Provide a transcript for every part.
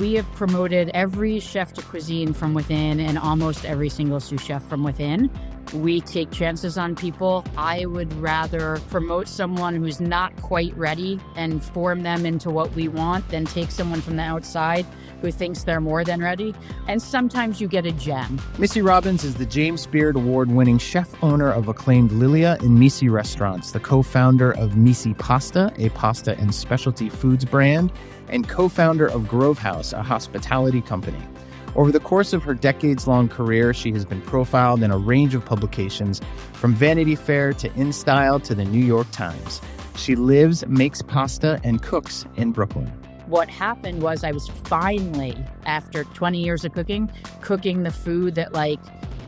We have promoted every chef to cuisine from within and almost every single sous chef from within. We take chances on people. I would rather promote someone who's not quite ready and form them into what we want than take someone from the outside who thinks they're more than ready. And sometimes you get a gem. Missy Robbins is the James Beard Award-winning chef owner of acclaimed Lilia and Misi restaurants, the co-founder of Misi Pasta, a pasta and specialty foods brand, and co-founder of Grovehouse, a hospitality company. Over the course of her decades-long career, she has been profiled in a range of publications, from Vanity Fair to InStyle to the New York Times. She lives, makes pasta, and cooks in Brooklyn. What happened was I was finally, after 20 years of cooking the food that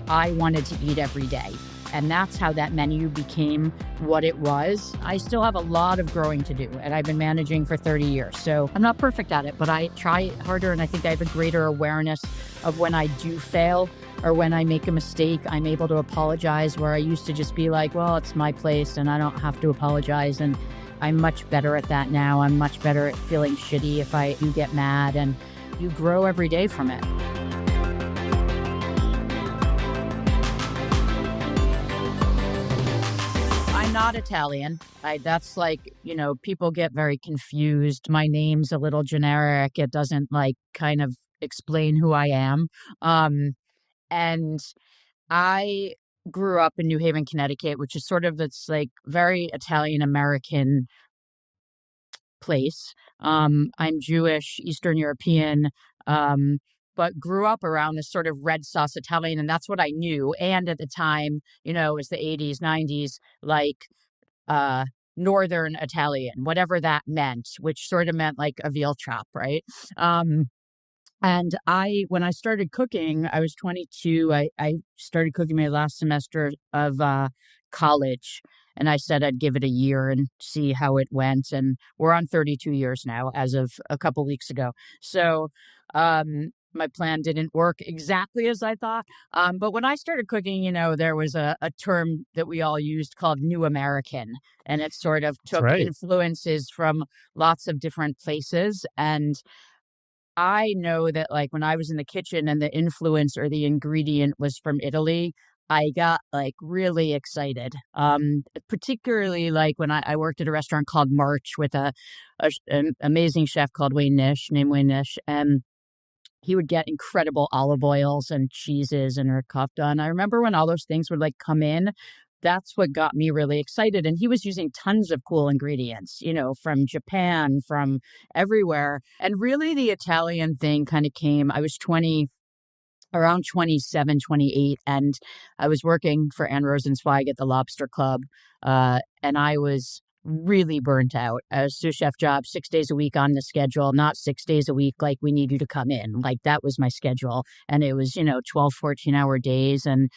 I wanted to eat every day. And that's how that menu became what it was. I still have a lot of growing to do, and I've been managing for 30 years. So I'm not perfect at it, but I try harder, and I think I have a greater awareness of when I do fail or when I make a mistake. I'm able to apologize, where I used to just be like, well, it's my place and I don't have to apologize. And I'm much better at that now. I'm much better at feeling shitty if I do get mad, and you grow every day from it. I'm not Italian. That's people get very confused. My name's a little generic. It doesn't kind of explain who I am. And I grew up in New Haven, Connecticut, which is sort of this very Italian American place. I'm Jewish, Eastern European, but grew up around this sort of red sauce Italian, and that's what I knew. And at the time, it was the 80s, 90s, Northern Italian, whatever that meant, which sort of meant like a veal chop, right? And when I started cooking, I was 22. I started cooking my last semester of college, and I said I'd give it a year and see how it went. And we're on 32 years now, as of a couple weeks ago. So my plan didn't work exactly as I thought. But when I started cooking, there was a term that we all used called New American, and it sort of took influences from lots of different places. And I know that when I was in the kitchen and the influence or the ingredient was from Italy, I got really excited. Particularly when I worked at a restaurant called March with an amazing chef called Wayne Nish, and he would get incredible olive oils and cheeses and ricotta. And I remember when all those things would come in, that's what got me really excited. And he was using tons of cool ingredients, from Japan, from everywhere. And really the Italian thing kind of came, I was around 27, 28, and I was working for Anne Rosenzweig at the Lobster Club. And I was really burnt out. A sous chef job, 6 days a week on the schedule, not 6 days a week we need you to come in. That was my schedule. And it was, 12, 14-hour days. And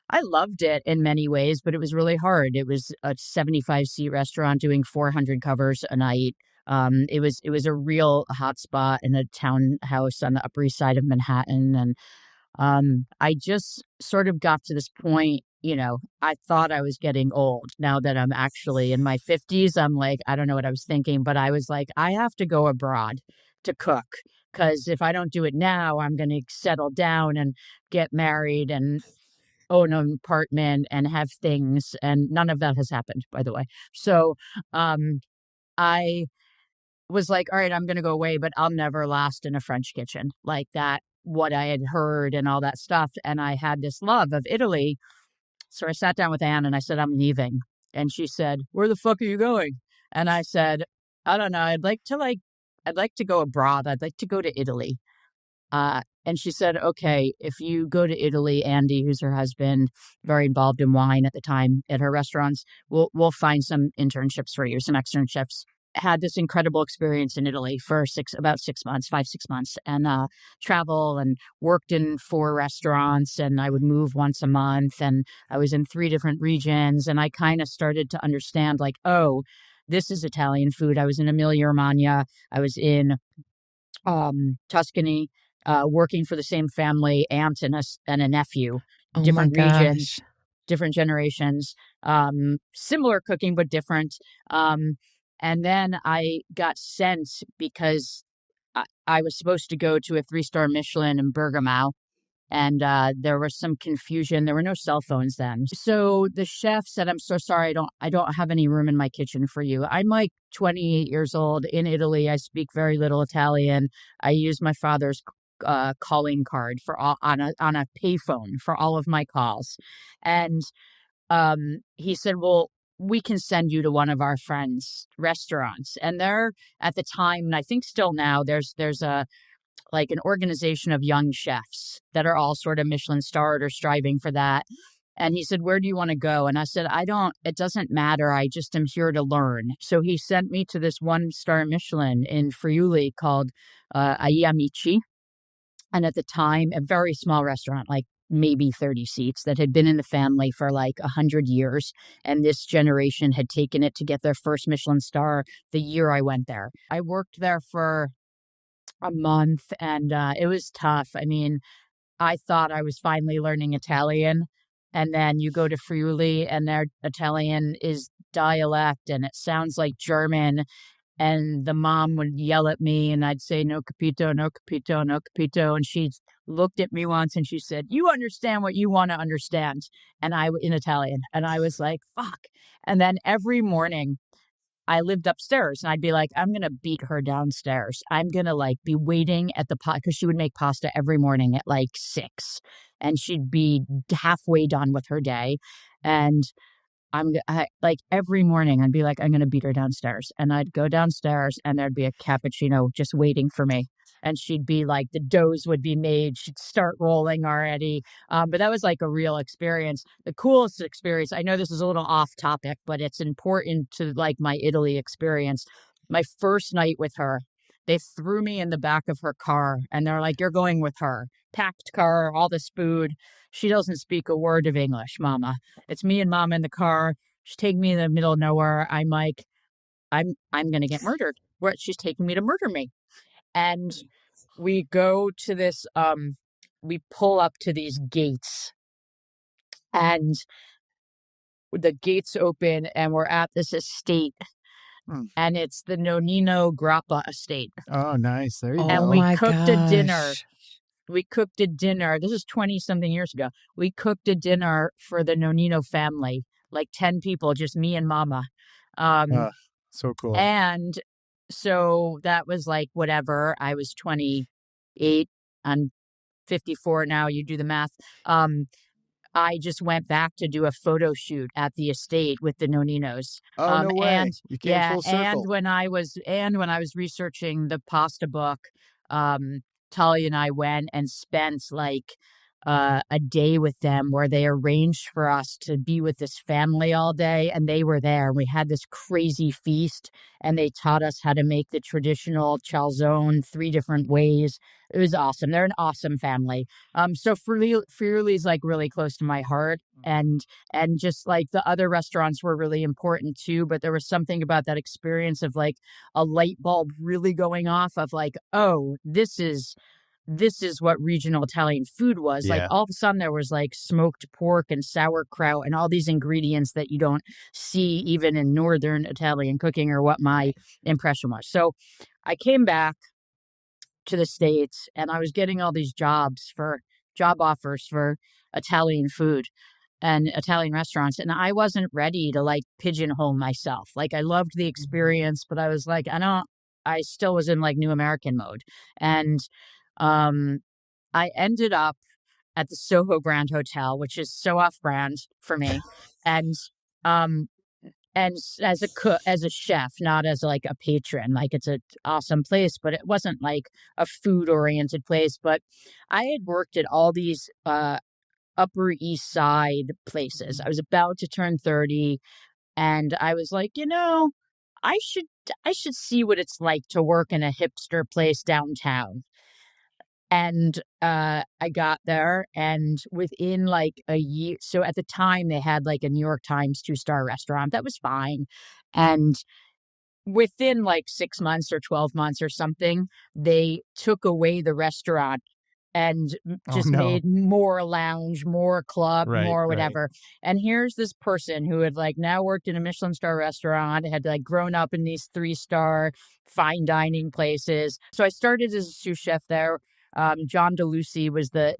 I loved it in many ways, but it was really hard. It was a 75-seat restaurant doing 400 covers a night. It was a real hot spot in a townhouse on the Upper East Side of Manhattan. And I just sort of got to this point, I thought I was getting old. Now that I'm actually in my 50s, I'm I don't know what I was thinking, but I was I have to go abroad to cook, because if I don't do it now, I'm going to settle down and get married and own an apartment and have things. And none of that has happened, by the way. So I was all right, I'm going to go away, but I'll never last in a French kitchen like that, what I had heard and all that stuff. And I had this love of Italy. So I sat down with Anne and I said, I'm leaving. And she said, where the fuck are you going? And I said, I don't know. I'd like to go abroad. I'd like to go to Italy. And she said, okay, if you go to Italy, Andy, who's her husband, very involved in wine at the time at her restaurants, we'll find some internships for you, some externships. Had this incredible experience in Italy for 6 months, and travel and worked in 4 restaurants, and I would move once a month, and I was in 3 different regions, and I kind of started to understand oh, this is Italian food. I was in Emilia-Romagna. I was in Tuscany, working for the same family, aunt and a nephew, different regions, different generations, similar cooking, but different. And then I got sent because I was supposed to go to a 3-star Michelin in Bergamo, and there was some confusion. There were no cell phones then. So the chef said, "I'm so sorry, I don't have any room in my kitchen for you." I'm like 28 years old in Italy. I speak very little Italian. I use my father's calling card for all on a payphone for all of my calls. And he said, "Well, we can send you to one of our friends' restaurants." And there at the time, and I think still now, there's a like an organization of young chefs that are all sort of Michelin starred or striving for that. And he said, "Where do you want to go?" And I said, it doesn't matter. I just am here to learn." So he sent me to this 1-star Michelin in Friuli called Amici. And at the time, a very small restaurant, like maybe 30 seats, that had been in the family for like 100 years. And this generation had taken it to get their first Michelin star the year I went there. I worked there for a month, and it was tough. I mean, I thought I was finally learning Italian. And then you go to Friuli, and their Italian is dialect, and it sounds like German. And the mom would yell at me, and I'd say, "No capito, no capito, no capito." And she looked at me once and she said, "You understand what you want to understand." And in Italian. And I was like, fuck. And then every morning I lived upstairs, and I'd be like, "I'm going to beat her downstairs. I'm going to like be waiting at the pot," because she would make pasta every morning at like 6, and she'd be halfway done with her day. And like every morning I'd be like, "I'm going to beat her downstairs." And I'd go downstairs, and there'd be a cappuccino just waiting for me. And she'd be like, the doughs would be made. She'd start rolling already. But that was like a real experience. The coolest experience, I know this is a little off topic, but it's important to like my Italy experience. My first night with her, they threw me in the back of her car, and they're like, "You're going with her." Packed car, all this food. She doesn't speak a word of English, mama. It's me and mom in the car. She's taking me in the middle of nowhere. I'm like, I'm gonna get murdered. Where she's taking me to murder me. And we go to this we pull up to these gates, and the gates open, and we're at this estate, and it's the Nonino Grappa estate. Oh, nice. There you And go. we cooked a dinner. We cooked a dinner. This is 20 something years ago. We cooked a dinner for the Nonino family, like 10 people, just me and mama. So cool. And so that was like whatever. I was 28. I'm 54 now. You do the math. I just went back to do a photo shoot at the estate with the Noninos. Oh, no way. And You came full circle. and when I was researching the pasta book, Talia and I went and spent like a day with them, where they arranged for us to be with this family all day, and they were there. We had this crazy feast, and they taught us how to make the traditional calzone 3 different ways. It was awesome. They're an awesome family. So Friuli is like really close to my heart, and just like the other restaurants were really important too. But there was something about that experience of like a light bulb really going off of like, oh, this is what regional Italian food was. Yeah. Like all of a sudden there was like smoked pork and sauerkraut and all these ingredients that you don't see even in Northern Italian cooking, or what my impression was. So I came back to the States, and I was getting all these job offers for Italian food and Italian restaurants. And I wasn't ready to like pigeonhole myself. Like I loved the experience, but I was like, I still was in like new American mode. And I ended up at the Soho Grand Hotel, which is so off-brand for me, and as a cook, as a chef, not as like a patron. Like it's an awesome place, but it wasn't like a food-oriented place. But I had worked at all these Upper East Side places. I was about to turn 30, and I was like, I should see what it's like to work in a hipster place downtown. And I got there, and within like a year, so at the time they had like a New York Times 2-star restaurant that was fine. And within like 6 months or 12 months or something, they took away the restaurant and Oh, just no. made more lounge, more club, Right, more right. whatever. And here's this person who had like now worked in a Michelin star restaurant, had like grown up in these 3-star fine dining places. So I started as a sous chef there. John DeLucy was the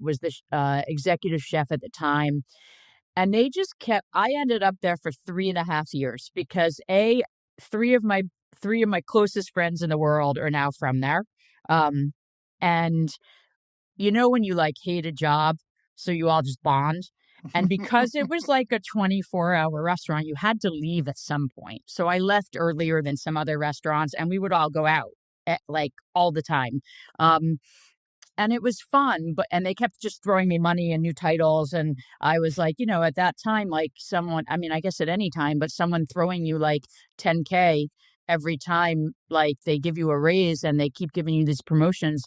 executive chef at the time, and they just kept. I ended up there for 3.5 years because three of my three of my closest friends in the world are now from there, and when you like hate a job, so you all just bond. And because it was like a 24-hour restaurant, you had to leave at some point. So I left earlier than some other restaurants, and we would all go out like all the time. Um, and it was fun, and they kept just throwing me money and new titles. And I was like, at that time, like someone, I mean, I guess at any time, but someone throwing you like 10K every time, like they give you a raise and they keep giving you these promotions.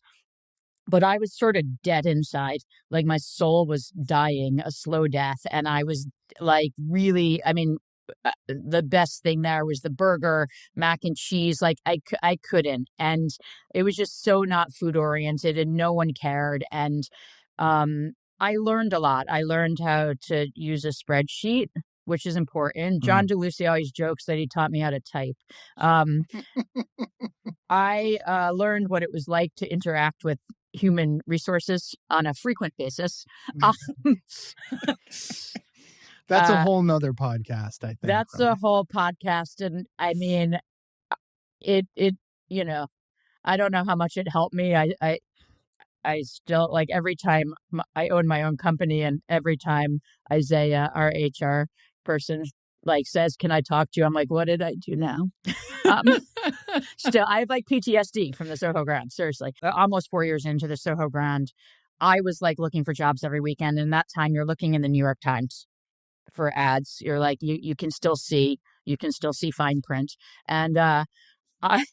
But I was sort of dead inside, like my soul was dying a slow death. And I was like, really, I mean, the best thing there was the burger, mac and cheese. Like I couldn't. And it was just so not food oriented and no one cared. And I learned a lot. I learned how to use a spreadsheet, which is important. John DeLucy always jokes that he taught me how to type. Um, I learned what it was like to interact with human resources on a frequent basis. Um, That's a whole nother podcast, I think. That's right? a whole podcast. And I mean, it, I don't know how much it helped me. I still like every time I own my own company, and every time Isaiah, our HR person, like says, "Can I talk to you?" I'm like, "What did I do now?" Um, Still, I have like PTSD from the Soho Grand. Seriously, almost 4 years into the Soho Grand, I was like looking for jobs every weekend. And that time, you're looking in the New York Times for ads. You're like, you can still see fine print. And I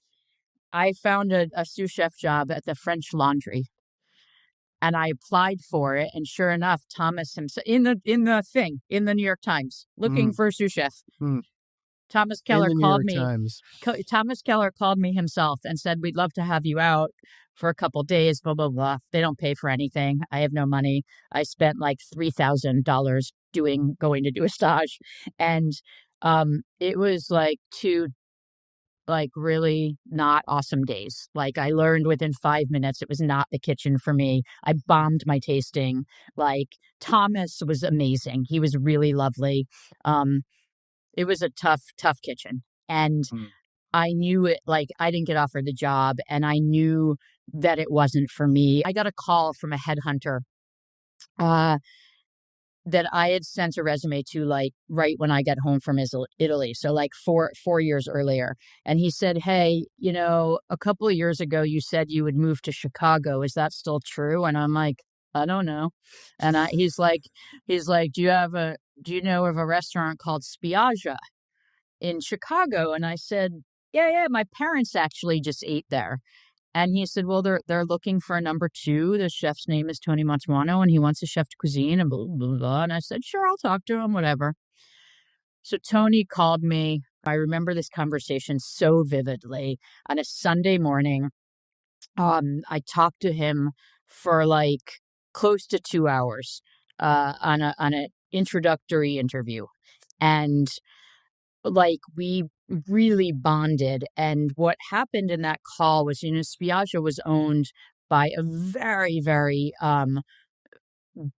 I found a sous chef job at the French Laundry, and I applied for it. And sure enough, Thomas himself in the New York Times looking Mm, for a sous chef. mm. Thomas In Keller the New called York me. Times. Thomas Keller called me himself and said, "We'd love to have you out for a couple days, blah, blah, blah. They don't pay for anything. I have no money." I spent like $3,000 going to do a stage. And it was like two like really not awesome days. Like I learned within 5 minutes it was not the kitchen for me. I bombed my tasting. Like Thomas was amazing. He was really lovely. Um, it was a tough, tough kitchen. And Mm. I knew it, like, I didn't get offered the job, and I knew that it wasn't for me. I got a call from a headhunter uh, that I had sent a resume to, like, right when I got home from Italy. So, like, four years earlier. And he said, "Hey, a couple of years ago, you said you would move to Chicago. Is that still true?" And I'm like, "I don't know." And he's like, do you know of a restaurant called Spiaggia in Chicago?" And I said, "Yeah, yeah, my parents actually just ate there." And he said, "Well, they're looking for a number two. The chef's name is Tony Montuano, and he wants a chef de cuisine and blah, blah, blah." And I said, "Sure, I'll talk to him, whatever." So Tony called me. I remember this conversation so vividly on a Sunday morning. I talked to him for like close to 2 hours on an introductory interview. And like we really bonded. And what happened in that call was, Spiaggia was owned by a very, very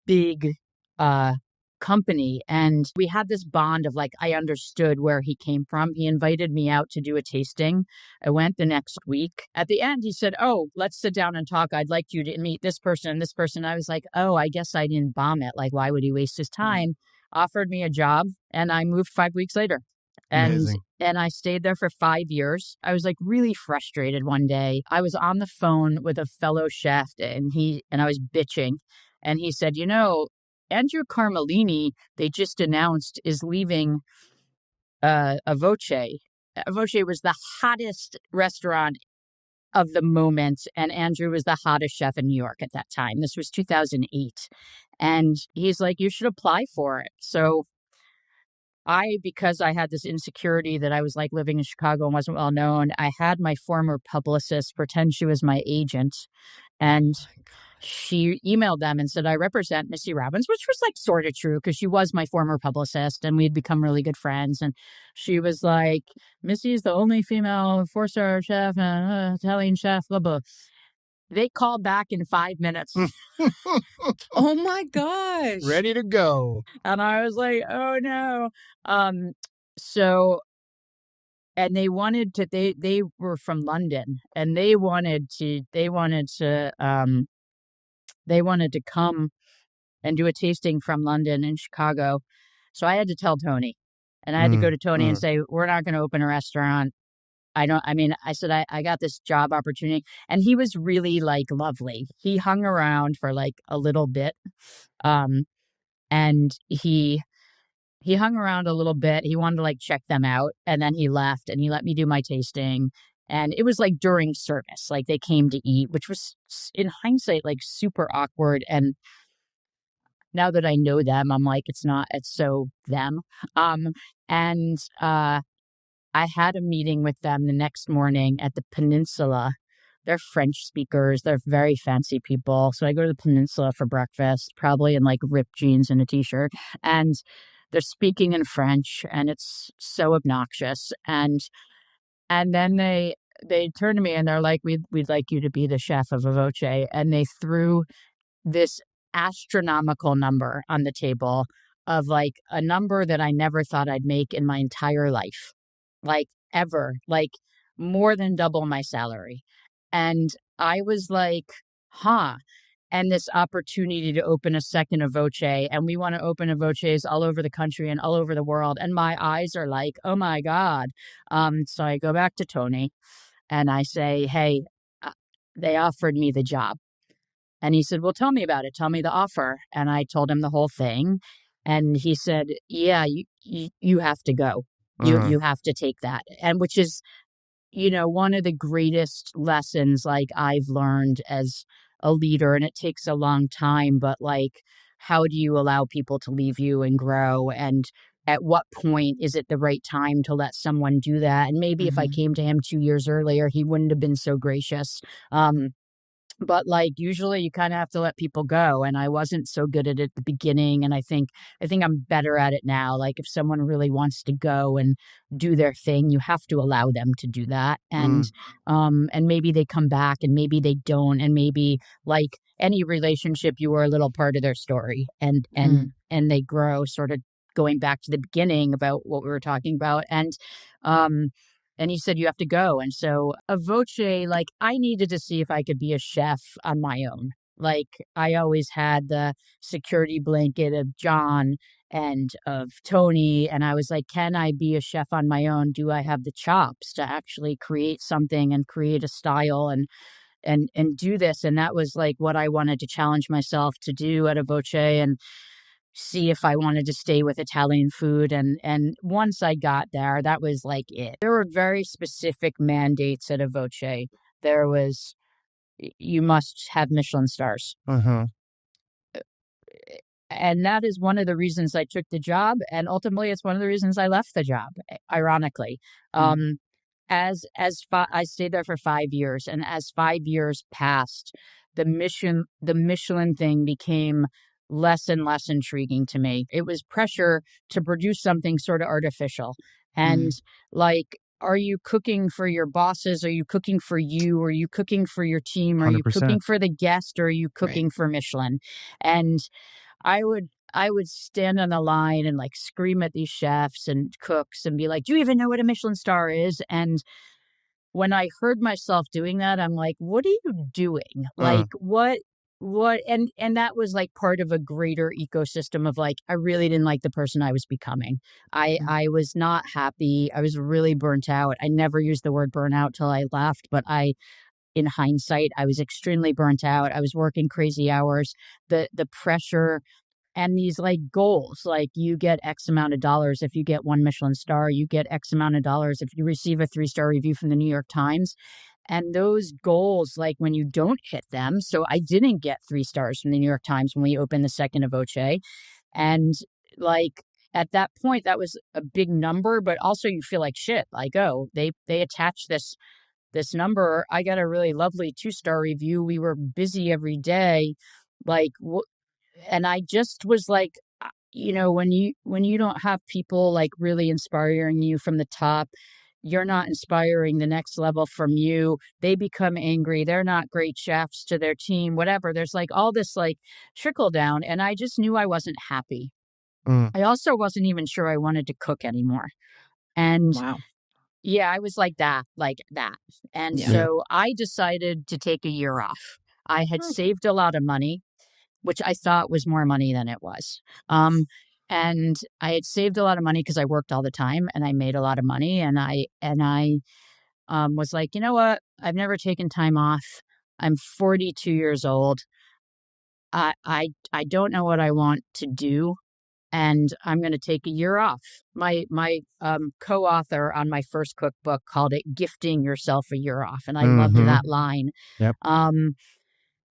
big uh company. And we had this bond of like I understood where he came from. He invited me out to do a tasting. I went the next week. At the end, he said, "Oh, let's sit down and talk. I'd like you to meet this person and this person." I was like, "Oh, I guess I didn't bomb it. Like, why would he waste his Mm. time?" Offered me a job, and I moved 5 weeks later. And Amazing. and I stayed there for 5 years. I was like really frustrated one day. I was on the phone with a fellow chef, and I was bitching. And he said, "Andrew Carmelini, they just announced, is leaving a Voce." Voce was the hottest restaurant of the moment, and Andrew was the hottest chef in New York at that time. This was 2008. And he's like, "You should apply for it." So because I had this insecurity that I was like living in Chicago and wasn't well known, I had my former publicist pretend she was my agent. Oh And my God. she emailed them and said, I represent Missy Robbins, which was like sort of true because she was my former publicist and we'd become really good friends. And she was like, Missy is the only female 4-star chef, Italian chef, blah, blah. They called back in 5 minutes. Oh my gosh. Ready to go. And I was like, oh no. So, and they wanted to, they were from London and they wanted to come and do a tasting from London in Chicago. So I had to tell Tony, and I had to go to Tony and say, we're not going to open a restaurant. I said, I got this job opportunity, and he was really like lovely. He hung around for like a little bit. And he hung around a little bit. He wanted to like check them out, and then he left and he let me do my tasting. And it was like during service, like they came to eat, which was in hindsight, like super awkward. And now that I know them, I'm like, it's so them. And I had a meeting with them the next morning at the Peninsula. They're French speakers. They're very fancy people. So I go to the Peninsula for breakfast, probably in like ripped jeans and a t-shirt. And they're speaking in French and it's so obnoxious. And then they turn to me and they're like, we'd like you to be the chef of a Voce. And they threw this astronomical number on the table of like a number that I never thought I'd make in my entire life, like ever, like more than double my salary. And I was like, huh. And this opportunity to open a second of Voce, and we want to open a Voces all over the country and all over the world. And my eyes are like, oh my God. So I go back to Tony and I say, hey, they offered me the job. And he said, well, tell me about it. Tell me the offer. And I told him the whole thing. And he said, yeah, you have to go. You have to take that. And which is, one of the greatest lessons like I've learned as a leader. And it takes a long time, but like, how do you allow people to leave you and grow? And at what point is it the right time to let someone do that? And maybe if I came to him 2 years earlier, he wouldn't have been so gracious. But like usually you kind of have to let people go. And I wasn't so good at it at the beginning. And I think I'm better at it now. Like if someone really wants to go and do their thing, you have to allow them to do that. And maybe they come back and maybe they don't. And maybe like any relationship, you were a little part of their story and they grow, sort of going back to the beginning about what we were talking about. And he said, you have to go. And so a Voce, like I needed to see if I could be a chef on my own. Like I always had the security blanket of John and of Tony. And I was like, can I be a chef on my own? Do I have the chops to actually create something and create a style and do this? And that was like what I wanted to challenge myself to do at a Voce. And see if I wanted to stay with Italian food. And once I got there, that was like it. There were very specific mandates at a Voce. There was, you must have Michelin stars. And that is one of the reasons I took the job. And ultimately, it's one of the reasons I left the job, ironically. I stayed there for 5 years. And as 5 years passed, the Michelin thing became less and less intriguing to me. It was pressure to produce something sort of artificial. And like, are you cooking for your bosses? Are you cooking for you? Are you cooking for your team? Are you 100%. cooking for the guest? Or are you cooking for Michelin? And I would stand on the line and like scream at these chefs and cooks and be like, do you even know what a Michelin star is? And when I heard myself doing that, I'm like, what are you doing? Like what, and that was like part of a greater ecosystem of like, I really didn't like the person I was becoming. I was not happy. I was really burnt out. I never used the word burnout till I left, but in hindsight, I was extremely burnt out. I was working crazy hours. The pressure and these like goals, like you get X amount of dollars if you get one Michelin star, you get X amount of dollars if you receive a 3-star review from the New York Times. And those goals, like when you don't hit them, so I didn't get 3 stars from the New York Times when we opened the second of Voce. And like at that point, that was a big number, but also you feel like shit, like, oh, they attach this this number. I got a really lovely 2-star review. We were busy every day. Like, and I just was like, when you don't have people like really inspiring you from the top, you're not inspiring the next level from you. They become angry. They're not great chefs to their team, whatever. There's like all this like trickle down. And I just knew I wasn't happy. I also wasn't even sure I wanted to cook anymore. And Wow. yeah, I was like that. And so I decided to take a year off. I had saved a lot of money, which I thought was more money than it was. And I had saved a lot of money because I worked all the time and I made a lot of money. And I was like, you know what? I've never taken time off. I'm 42 years old. I don't know what I want to do, and I'm going to take a year off. My co-author on my first cookbook called it "Gifting Yourself a Year Off," and I loved that line. Yep.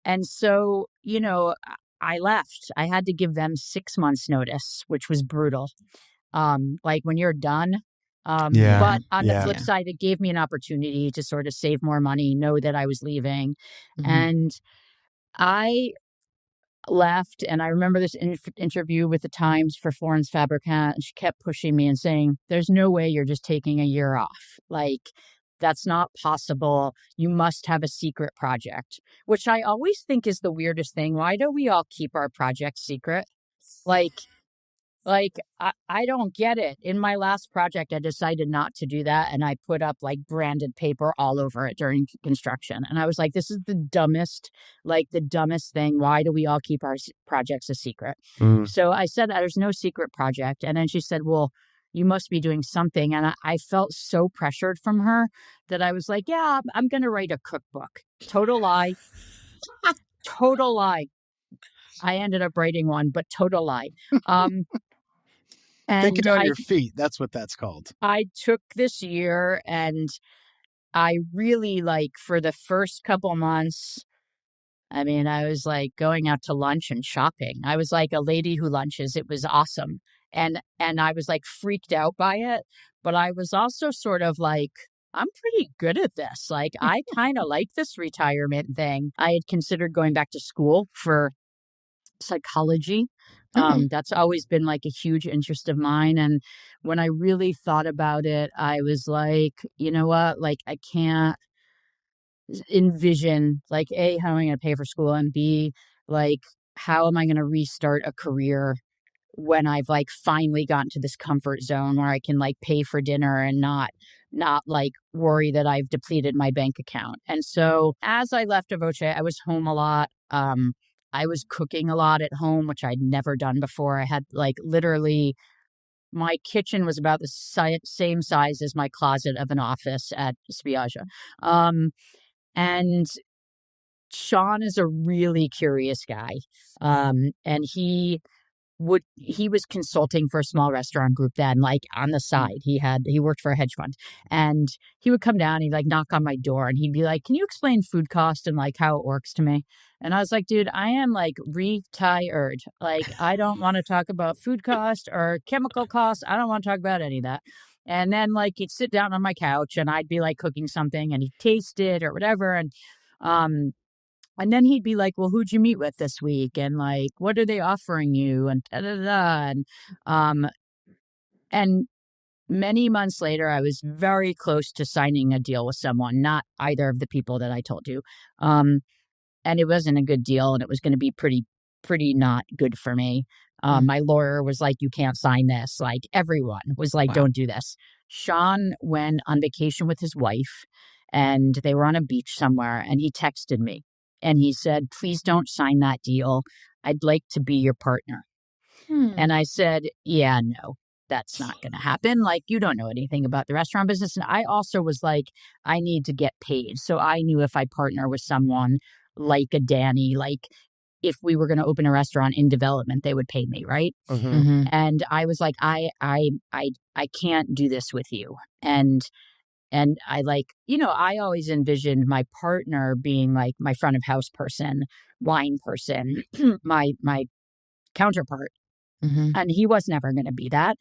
And so, I left. I had to give them 6 months notice, which was brutal. Like when you're done. But on the flip side, it gave me an opportunity to sort of save more money, know that I was leaving. And I left, and I remember this interview with the Times for Florence Fabricant, and she kept pushing me and saying, there's no way you're just taking a year off. Like, that's not possible. You must have a secret project, which I always think is the weirdest thing. Why do we all keep our projects secret? Like, I don't get it. In my last project, I decided not to do that. And I put up like branded paper all over it during construction. And I was like, this is the dumbest thing. Why do we all keep our projects a secret? So I said, there's no secret project. And then she said, well, you must be doing something. And I felt so pressured from her that I was like, yeah, I'm going to write a cookbook. Total lie. Total lie. I ended up writing one, but total lie. Thinking on your feet. That's what that's called. I took this year, and I really for the first couple months, I mean, I was like going out to lunch and shopping. I was like a lady who lunches. It was awesome. And I was like freaked out by it. But I was also sort of like, I'm pretty good at this. Like, I kind of like this retirement thing. I had considered going back to school for psychology. That's always been like a huge interest of mine. And when I really thought about it, I was like, you know what? Like, I can't envision like A, how am I going to pay for school, and B, like, how am I going to restart a career when I've like finally gotten to this comfort zone where I can like pay for dinner and not like worry that I've depleted my bank account. And so as I left Voce, I was home a lot. I was cooking a lot at home, which I'd never done before. I had like literally my kitchen was about the same size as my closet of an office at Spiaggia. And Sean is a really curious guy. And he was consulting for a small restaurant group then, like on the side. He worked for a hedge fund, and he would come down, he'd like knock on my door, and he'd be like, can you explain food cost and like how it works to me? And I was like, dude, I am like retired. Like, I don't want to talk about food cost or chemical costs. I don't want to talk about any of that. And then like he'd sit down on my couch, and I'd be like cooking something, and he'd taste it or whatever. And then he'd be like, well, who'd you meet with this week? And like, what are they offering you? And da, da, da. And many months later, I was very close to signing a deal with someone, not either of the people that I told you. And it wasn't a good deal, and it was going to be pretty not good for me. My lawyer was like, you can't sign this. Like, everyone was like, don't do this. Sean went on vacation with his wife, and they were on a beach somewhere, and he texted me. And he said, please don't sign that deal. I'd like to be your partner. And I said, yeah, no, that's not going to happen. Like, you don't know anything about the restaurant business. And I also was like, I need to get paid. So I knew if I partner with someone like a Danny, like if we were going to open a restaurant in development, they would pay me, right? And I was like, I can't do this with you. And I like, I always envisioned my partner being like my front of house person, wine person, my counterpart. And he was never going to be that.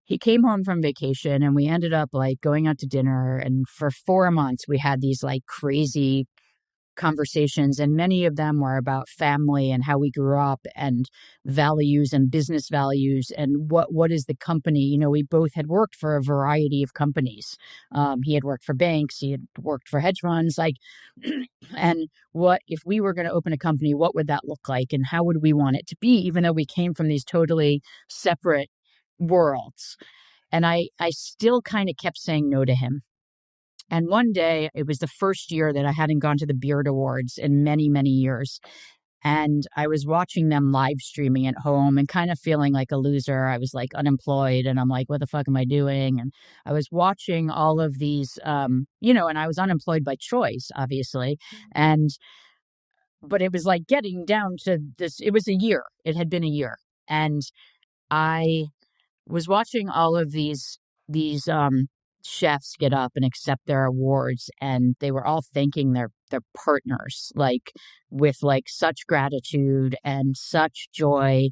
he came home from vacation and we ended up like going out to dinner. And for 4 months, we had these like crazy conversations, and many of them were about family and how we grew up and values and business values and what is the company. We both had worked for a variety of companies. He had worked for banks, he had worked for hedge funds, like and what if we were going to open a company, what would that look like and how would we want it to be, even though we came from these totally separate worlds. And I still kind of kept saying no to him. And one day, it was the first year that I hadn't gone to the Beard Awards in many, many years. And I was watching them live streaming at home and kind of feeling like a loser. I was like unemployed and I'm like, what the fuck am I doing? And I was watching all of these, and I was unemployed by choice, obviously. But it was like getting down to this, it was a year. It had been a year. And I was watching all of these chefs get up and accept their awards, and they were all thanking their partners like with like such gratitude and such joy.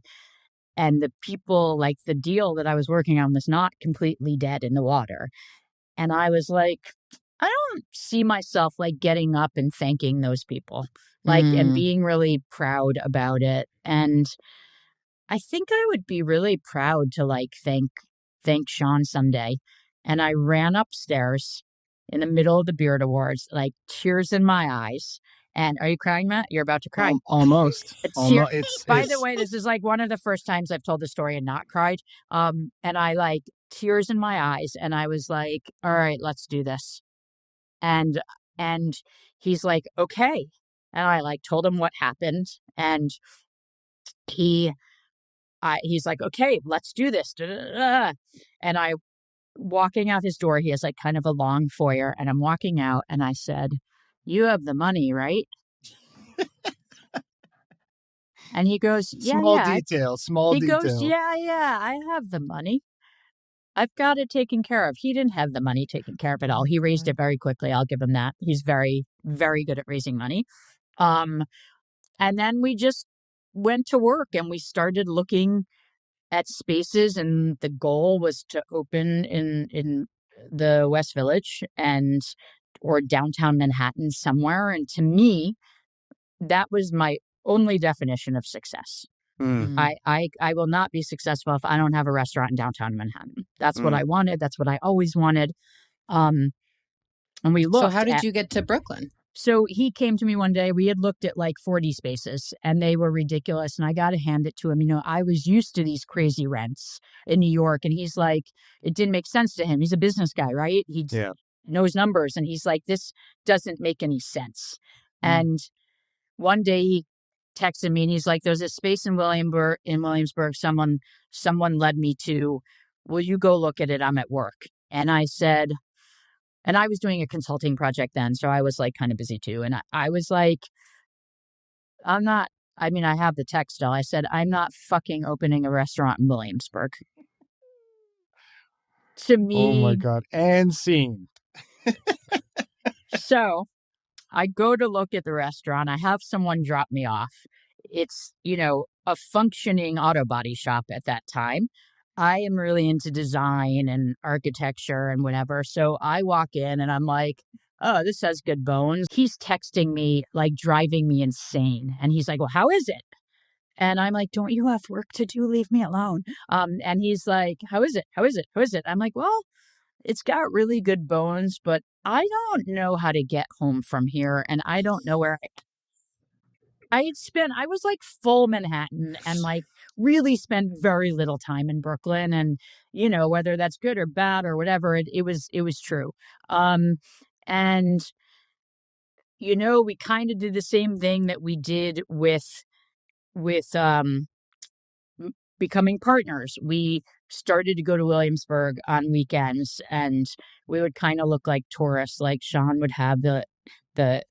And the people, like the deal that I was working on was not completely dead in the water. And I was like, I don't see myself like getting up and thanking those people, like, and being really proud about it. And I think I would be really proud to like thank Sean someday. And I ran upstairs in the middle of the Beard Awards, like tears in my eyes. And are you crying, Matt? You're about to cry. Almost. By the way, this is like one of the first times I've told the story and not cried. And I like tears in my eyes, and I was like, all right, let's do this. And he's like, okay. And I like told him what happened, and he's like, okay, let's do this. Da, da, da. And I walking out his door, he has like kind of a long foyer, and I'm walking out and I said, you have the money, right? And he goes, yeah, Small yeah. detail. He goes, yeah, I have the money. I've got it taken care of. He didn't have the money taken care of at all. He raised it very quickly. I'll give him that. He's very, very good at raising money. And then we just went to work and we started looking at spaces, and the goal was to open in the West Village or downtown Manhattan somewhere. And to me, that was my only definition of success. I will not be successful if I don't have a restaurant in downtown Manhattan. That's what I wanted. That's what I always wanted. And we looked. So how did you get to Brooklyn? So he came to me one day. We had looked at like 40 spaces and they were ridiculous. And I got to hand it to him. I was used to these crazy rents in New York. And he's like, it didn't make sense to him. He's a business guy, right? He knows numbers. And he's like, this doesn't make any sense. And one day he texted me and he's like, there's a space in Williamsburg. Someone led me to, will you go look at it? I'm at work. And I said, and I was doing a consulting project then, so I was like kind of busy too. And I was like, I have the text still. I said, I'm not fucking opening a restaurant in Williamsburg. To me. Oh my God. And scene. So I go to look at the restaurant. I have someone drop me off. It's, a functioning auto body shop at that time. I am really into design and architecture and whatever. So I walk in and I'm like, oh, this has good bones. He's texting me, like driving me insane. And he's like, well, how is it? And I'm like, don't you have work to do? Leave me alone. And he's like, how is it? How is it? How is it? I'm like, well, it's got really good bones, but I don't know how to get home from here. And I don't know where I was like full Manhattan and like really spent very little time in Brooklyn, and, whether that's good or bad or whatever, it was true. And, we kind of did the same thing that we did with becoming partners. We started to go to Williamsburg on weekends and we would kind of look like tourists. Like Sean would have the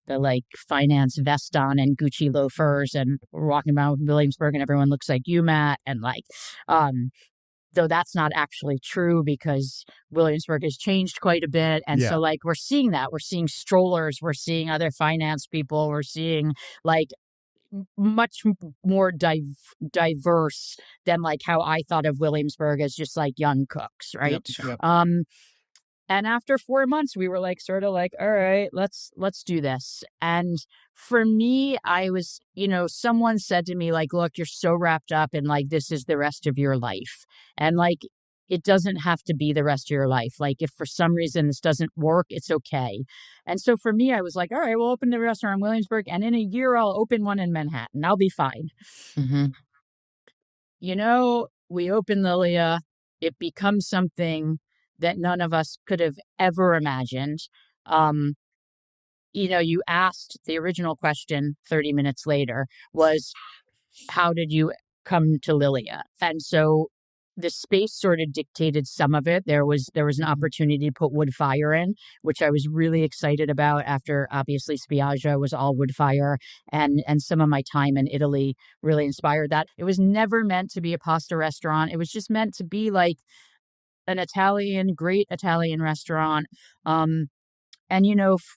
like finance vest on and Gucci loafers, and we're walking around Williamsburg and everyone looks like you, Matt. And like, though that's not actually true because Williamsburg has changed quite a bit. And so like, we're seeing that, we're seeing strollers, we're seeing other finance people, we're seeing like much more diverse than like how I thought of Williamsburg as just like young cooks, right? Yep. And after 4 months, we were like, sort of like, all right, let's do this. And for me, I was, someone said to me like, look, you're so wrapped up in like, this is the rest of your life. And like, it doesn't have to be the rest of your life. Like if for some reason this doesn't work, it's okay. And so for me, I was like, all right, we'll open the restaurant in Williamsburg. And in a year, I'll open one in Manhattan. I'll be fine. Mm-hmm. We open Lilia. It becomes something that none of us could have ever imagined. You asked the original question 30 minutes later was, how did you come to Lilia? And so the space sort of dictated some of it. There was an opportunity to put wood fire in, which I was really excited about after obviously Spiaggia was all wood fire, and some of my time in Italy really inspired that. It was never meant to be a pasta restaurant. It was just meant to be like an great Italian restaurant. And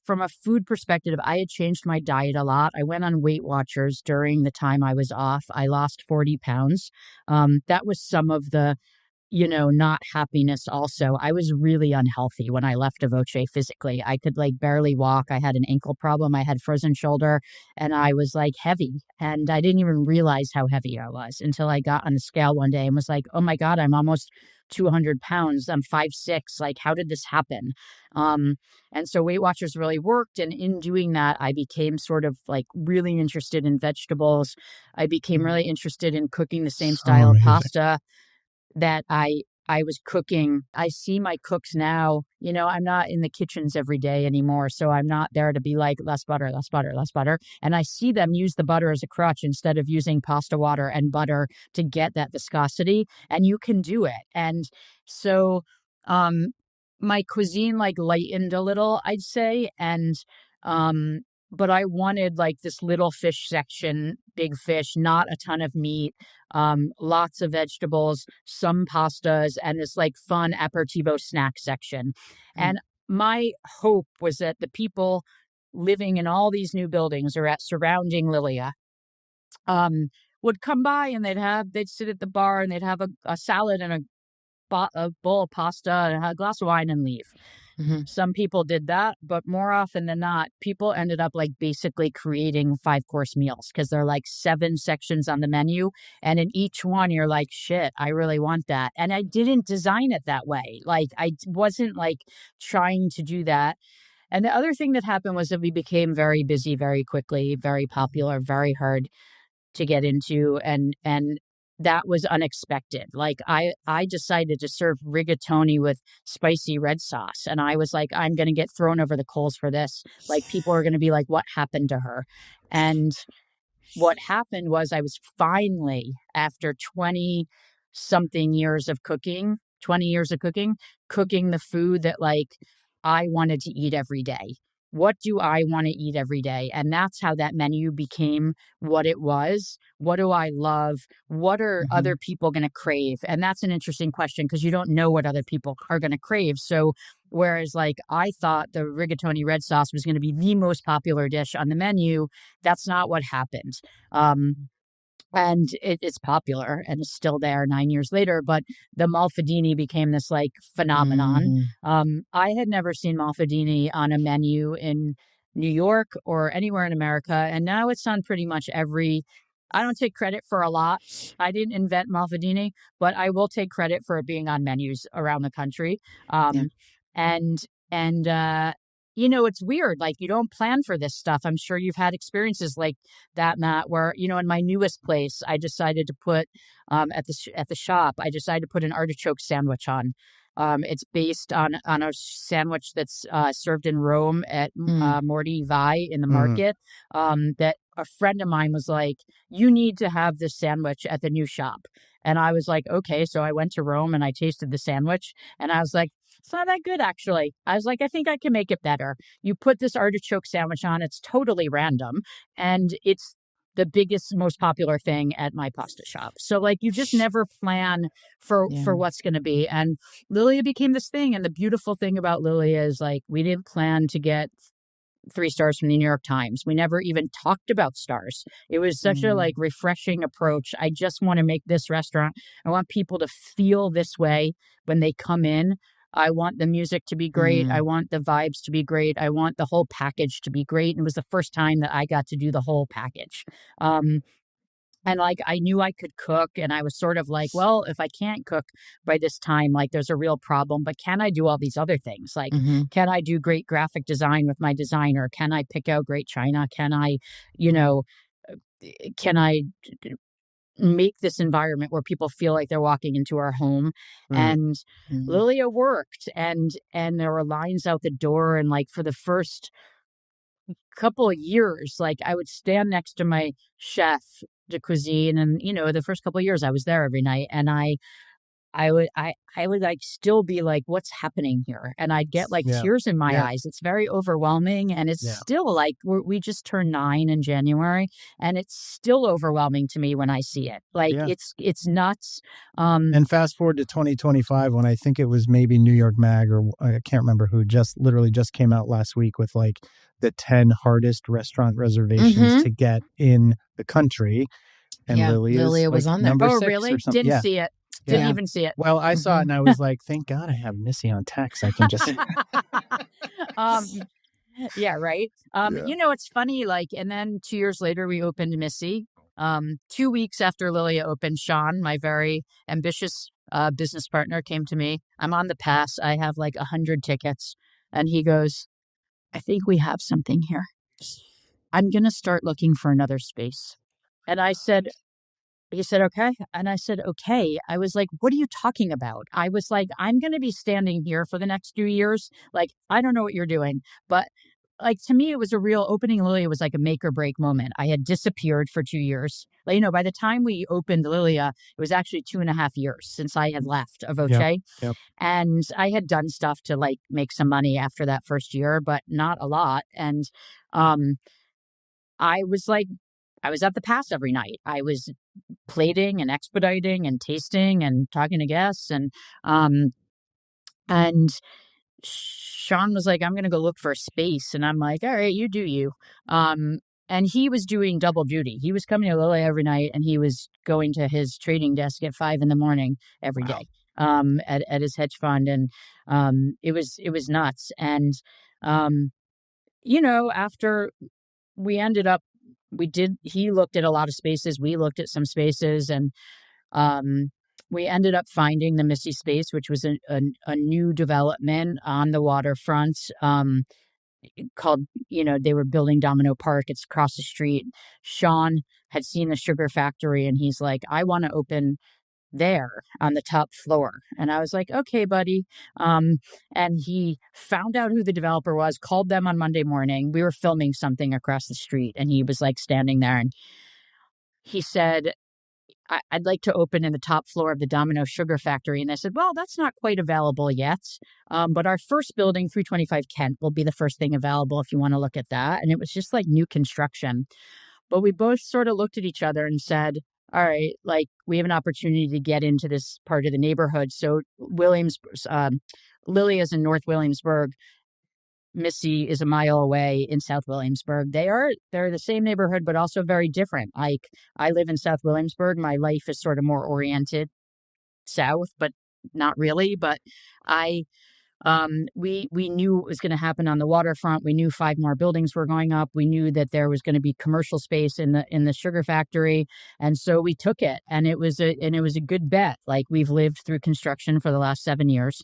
from a food perspective, I had changed my diet a lot. I went on Weight Watchers during the time I was off. I lost 40 pounds. That was some of the not happiness also. I was really unhealthy when I left Voce physically. I could like barely walk. I had an ankle problem. I had frozen shoulder, and I was like heavy. And I didn't even realize how heavy I was until I got on the scale one day and was like, oh my God, I'm almost 200 pounds. I'm 5'6". Like, how did this happen? And so Weight Watchers really worked. And in doing that, I became sort of like really interested in vegetables. I became really interested in cooking the same style of pasta that I was cooking. I see my cooks now, I'm not in the kitchens every day anymore. So I'm not there to be like, less butter, less butter, less butter. And I see them use the butter as a crutch instead of using pasta water and butter to get that viscosity. And you can do it. And so my cuisine like lightened a little, I'd say. And but I wanted like this little fish section, big fish, not a ton of meat, lots of vegetables, some pastas, and this like fun aperitivo snack section. And my hope was that the people living in all these new buildings or at surrounding Lilia would come by and they'd sit at the bar and they'd have a salad and a bowl of pasta and a glass of wine and leave. Mm-hmm. Some people did that, but more often than not, people ended up like basically creating 5-course meals because there are like 7 sections on the menu. And in each one, you're like, shit, I really want that. And I didn't design it that way. Like I wasn't like trying to do that. And the other thing that happened was that we became very busy very quickly, very popular, very hard to get into. And that was unexpected. Like I decided to serve rigatoni with spicy red sauce. And I was like, I'm going to get thrown over the coals for this. Like people are going to be like, what happened to her? And what happened was I was finally, after 20 something years of cooking, 20 years of cooking the food that like I wanted to eat every day. What do I want to eat every day? And that's how that menu became what it was. What do I love? What are other people going to crave? And that's an interesting question because you don't know what other people are going to crave. So whereas like I thought the rigatoni red sauce was going to be the most popular dish on the menu, that's not what happened. And it's popular and it's still there 9 years later, but the Malfadini became this like phenomenon. I had never seen Malfadini on a menu in New York or anywhere in America. And now it's on pretty much I don't take credit for a lot. I didn't invent Malfadini, but I will take credit for it being on menus around the country. And it's weird. Like you don't plan for this stuff. I'm sure you've had experiences like that, Matt, where, in my newest place, I decided to put at the shop, I decided to put an artichoke sandwich on. It's based on a sandwich that's served in Rome at Mordi Vai in the market. That a friend of mine was like, you need to have this sandwich at the new shop. And I was like, okay. So I went to Rome and I tasted the sandwich and I was like, it's not that good, actually. I was like, I think I can make it better. You put this artichoke sandwich on. It's totally random. And it's the biggest, most popular thing at my pasta shop. So like, you just never plan for what's going to be. And Lilia became this thing. And the beautiful thing about Lilia is like, we didn't plan to get 3 stars from the New York Times. We never even talked about stars. It was such a like refreshing approach. I just want to make this restaurant. I want people to feel this way when they come in. I want the music to be great. I want the vibes to be great. I want the whole package to be great. And it was the first time that I got to do the whole package. And like, I knew I could cook, and I was sort of like, well, if I can't cook by this time, like there's a real problem, but can I do all these other things? Like, can I do great graphic design with my designer? Can I pick out great china? Can I, you know, can I make this environment where people feel like they're walking into our home? And Lilia worked, and there were lines out the door. And like for the first couple of years, like I would stand next to my chef de cuisine, and you know, the first couple of years I was there every night, and I would like still be like, what's happening here? And I'd get like tears in my eyes. It's very overwhelming. And it's still like, we just turned 9 in January, and it's still overwhelming to me when I see it. Like it's nuts. And fast forward to 2025, when I think it was maybe New York Mag, or I can't remember who, literally just came out last week with like the 10 hardest restaurant reservations to get in the country. And Lilia was on there. Oh, really? Didn't see it. Didn't even see it. Well, I saw it and I was like, thank God I have Missy on text. I can just... yeah, right. You know, it's funny, like, and then 2 years later, we opened Missy. 2 weeks after Lilia opened, Sean, my very ambitious business partner, came to me. I'm on the pass. I have like 100 tickets. And he goes, I think we have something here. I'm going to start looking for another space. And he said, okay. And I said, okay. I was like, what are you talking about? I was like, I'm going to be standing here for the next 2 years. Like, I don't know what you're doing. But like, to me, it was a real opening. Lilia was like a make or break moment. I had disappeared for 2 years. Like, you know, by the time we opened Lilia, it was actually 2.5 years since I had left Voce. Yep. And I had done stuff to like make some money after that first year, but not a lot. And I was like, I was at the pass every night. I was plating and expediting and tasting and talking to guests. And Sean was like, I'm going to go look for a space. And I'm like, all right, you do you. And he was doing double duty. He was coming to Lilia every night, and he was going to his trading desk at 5 a.m. every day at his hedge fund. And it was nuts. And, you know, after we ended up, he looked at a lot of spaces. We looked at some spaces, and we ended up finding the Missy space, which was a new development on the waterfront, called, you know, they were building Domino Park. It's across the street. Sean had seen the sugar factory, and he's like, I want to open there on the top floor. And I was like, okay, buddy. And he found out who the developer was, called them on Monday morning. We were filming something across the street, and he was like standing there, and he said, I'd like to open in the top floor of the Domino Sugar Factory. And I said, well, that's not quite available yet. But our first building, 325 Kent, will be the first thing available if you want to look at that. And it was just like new construction. But we both sort of looked at each other and said, all right, like, we have an opportunity to get into this part of the neighborhood. So Lilia's in North Williamsburg. Missy is a mile away in South Williamsburg. They're the same neighborhood, but also very different. Like, I live in South Williamsburg. My life is sort of more oriented south, but not really. But we knew it was going to happen on the waterfront. We knew 5 more buildings were going up. We knew that there was going to be commercial space in the sugar factory, and so we took it. And it was a good bet. Like, we've lived through construction for the last 7 years.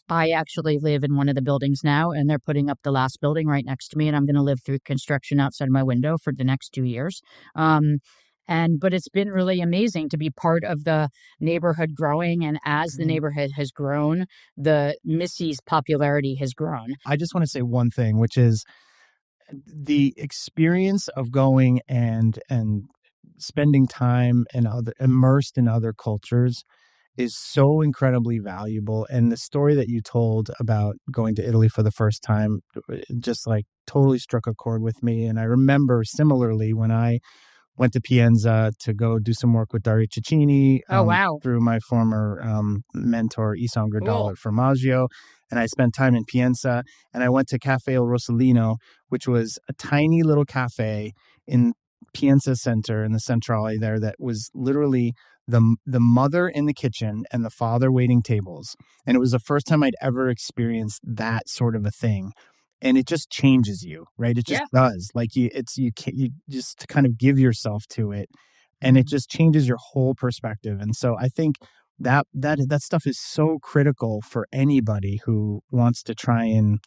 I actually live in one of the buildings now, and they're putting up the last building right next to me, and I'm going to live through construction outside my window for the next 2 years. But it's been really amazing to be part of the neighborhood growing. And as the neighborhood has grown, the Missy's popularity has grown. I just want to say one thing, which is the experience of going and spending time and immersed in other cultures is so incredibly valuable. And the story that you told about going to Italy for the first time just like totally struck a chord with me. And I remember similarly when I went to Pienza to go do some work with Dario Cecchini wow. through my former mentor, Isan Gradal at Formaggio. and I spent time in Pienza, and I went to Cafe El Rossellino, which was a tiny little cafe in Pienza Center in the Centrale there that was literally the mother in the kitchen and the father waiting tables. And it was the first time I'd ever experienced that sort of a thing. And it just changes you, right? It just does. Like you just kind of give yourself to it, and it just changes your whole perspective. And so I think that stuff is so critical for anybody who wants to try and,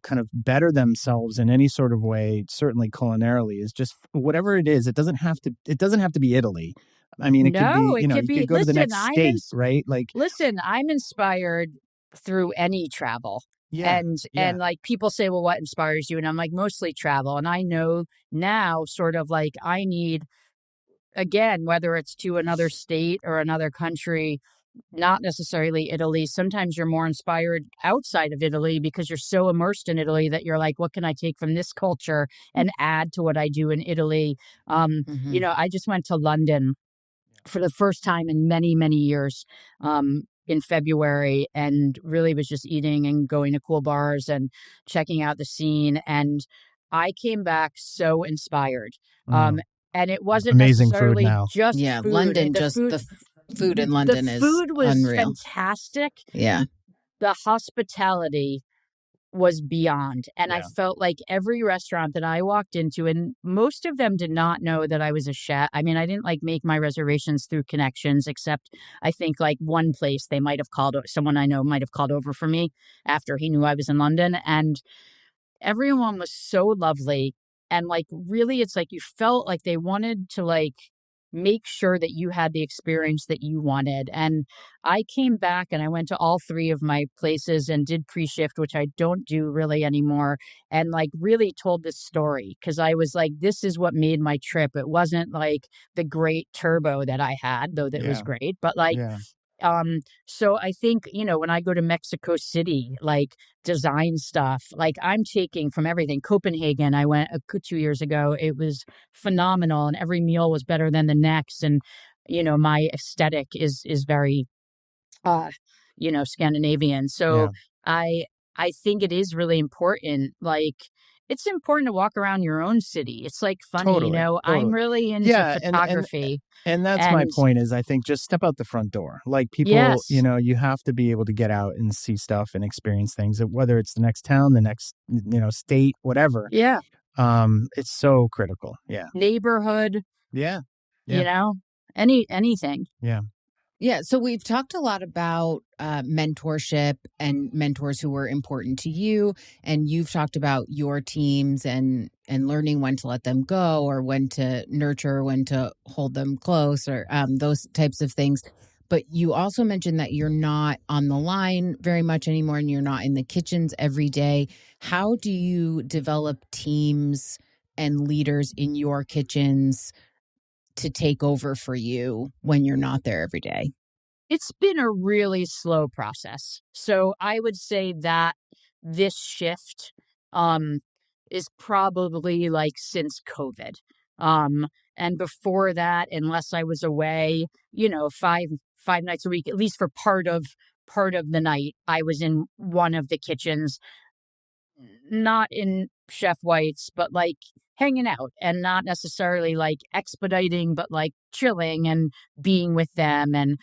kind of better themselves in any sort of way. Certainly culinarily is just whatever it is. It doesn't have to be Italy. I mean, it could be, No, it you could be. could go to the Listen, next state, right? Like, listen, I'm inspired through any travel. yeah, And like people say, well, what inspires you? And I'm like, mostly travel. And I know now sort of like I need, again, whether it's to another state or another country, not necessarily Italy. Sometimes you're more inspired outside of Italy because you're so immersed in Italy that you're like, what can I take from this culture and add to what I do in Italy? I just went to London for the first time in many, many years in February, and really was just eating and going to cool bars and checking out the scene. And I came back so inspired. And it wasn't amazing food necessarily now. just Yeah, food. London, The just food, the food in London the is food was unreal. fantastic. Yeah. The hospitality was beyond. And I Yeah. felt like every restaurant that I walked into, and most of them did not know that I was a chef. I mean, I didn't like make my reservations through connections, except I think like one place they might have called, someone I know might have called over for me after he knew I was in London. And everyone was so lovely. And like, really, it's like you felt like they wanted to like make sure that you had the experience that you wanted. And I came back and I went to all three of my places and did pre-shift, which I don't do really anymore. And like really told this story because I was like, this is what made my trip. It wasn't like the great turbo that I had, though that was great, but like, Yeah. so I think, when I go to Mexico City, like design stuff, like I'm taking from everything. Copenhagen, I went 2 years ago. It was phenomenal, and every meal was better than the next. And, my aesthetic is very, Scandinavian. So Yeah. I think it is really important. Like, it's important to walk around your own city. It's like funny, Totally. I'm really into Yeah, photography. and that's my point is I think just step out the front door. Like people, Yes. you have to be able to get out and see stuff and experience things, whether it's the next town, the next, state, whatever. Yeah. It's so critical. Yeah. Neighborhood, Yeah. anything. Yeah. Yeah. So we've talked a lot about mentorship and mentors who were important to you. And you've talked about your teams and learning when to let them go or when to nurture, when to hold them close or those types of things. But you also mentioned that you're not on the line very much anymore and you're not in the kitchens every day. How do you develop teams and leaders in your kitchens to take over for you when you're not there every day? It's been a really slow process. So I would say that this shift is probably like since COVID. And before that, unless I was away, five nights a week, at least for part of the night, I was in one of the kitchens, not in Chef White's, but like hanging out and not necessarily like expediting, but like chilling and being with them. And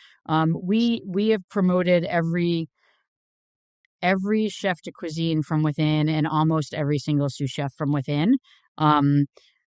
we have promoted every chef de cuisine from within and almost every single sous chef from within.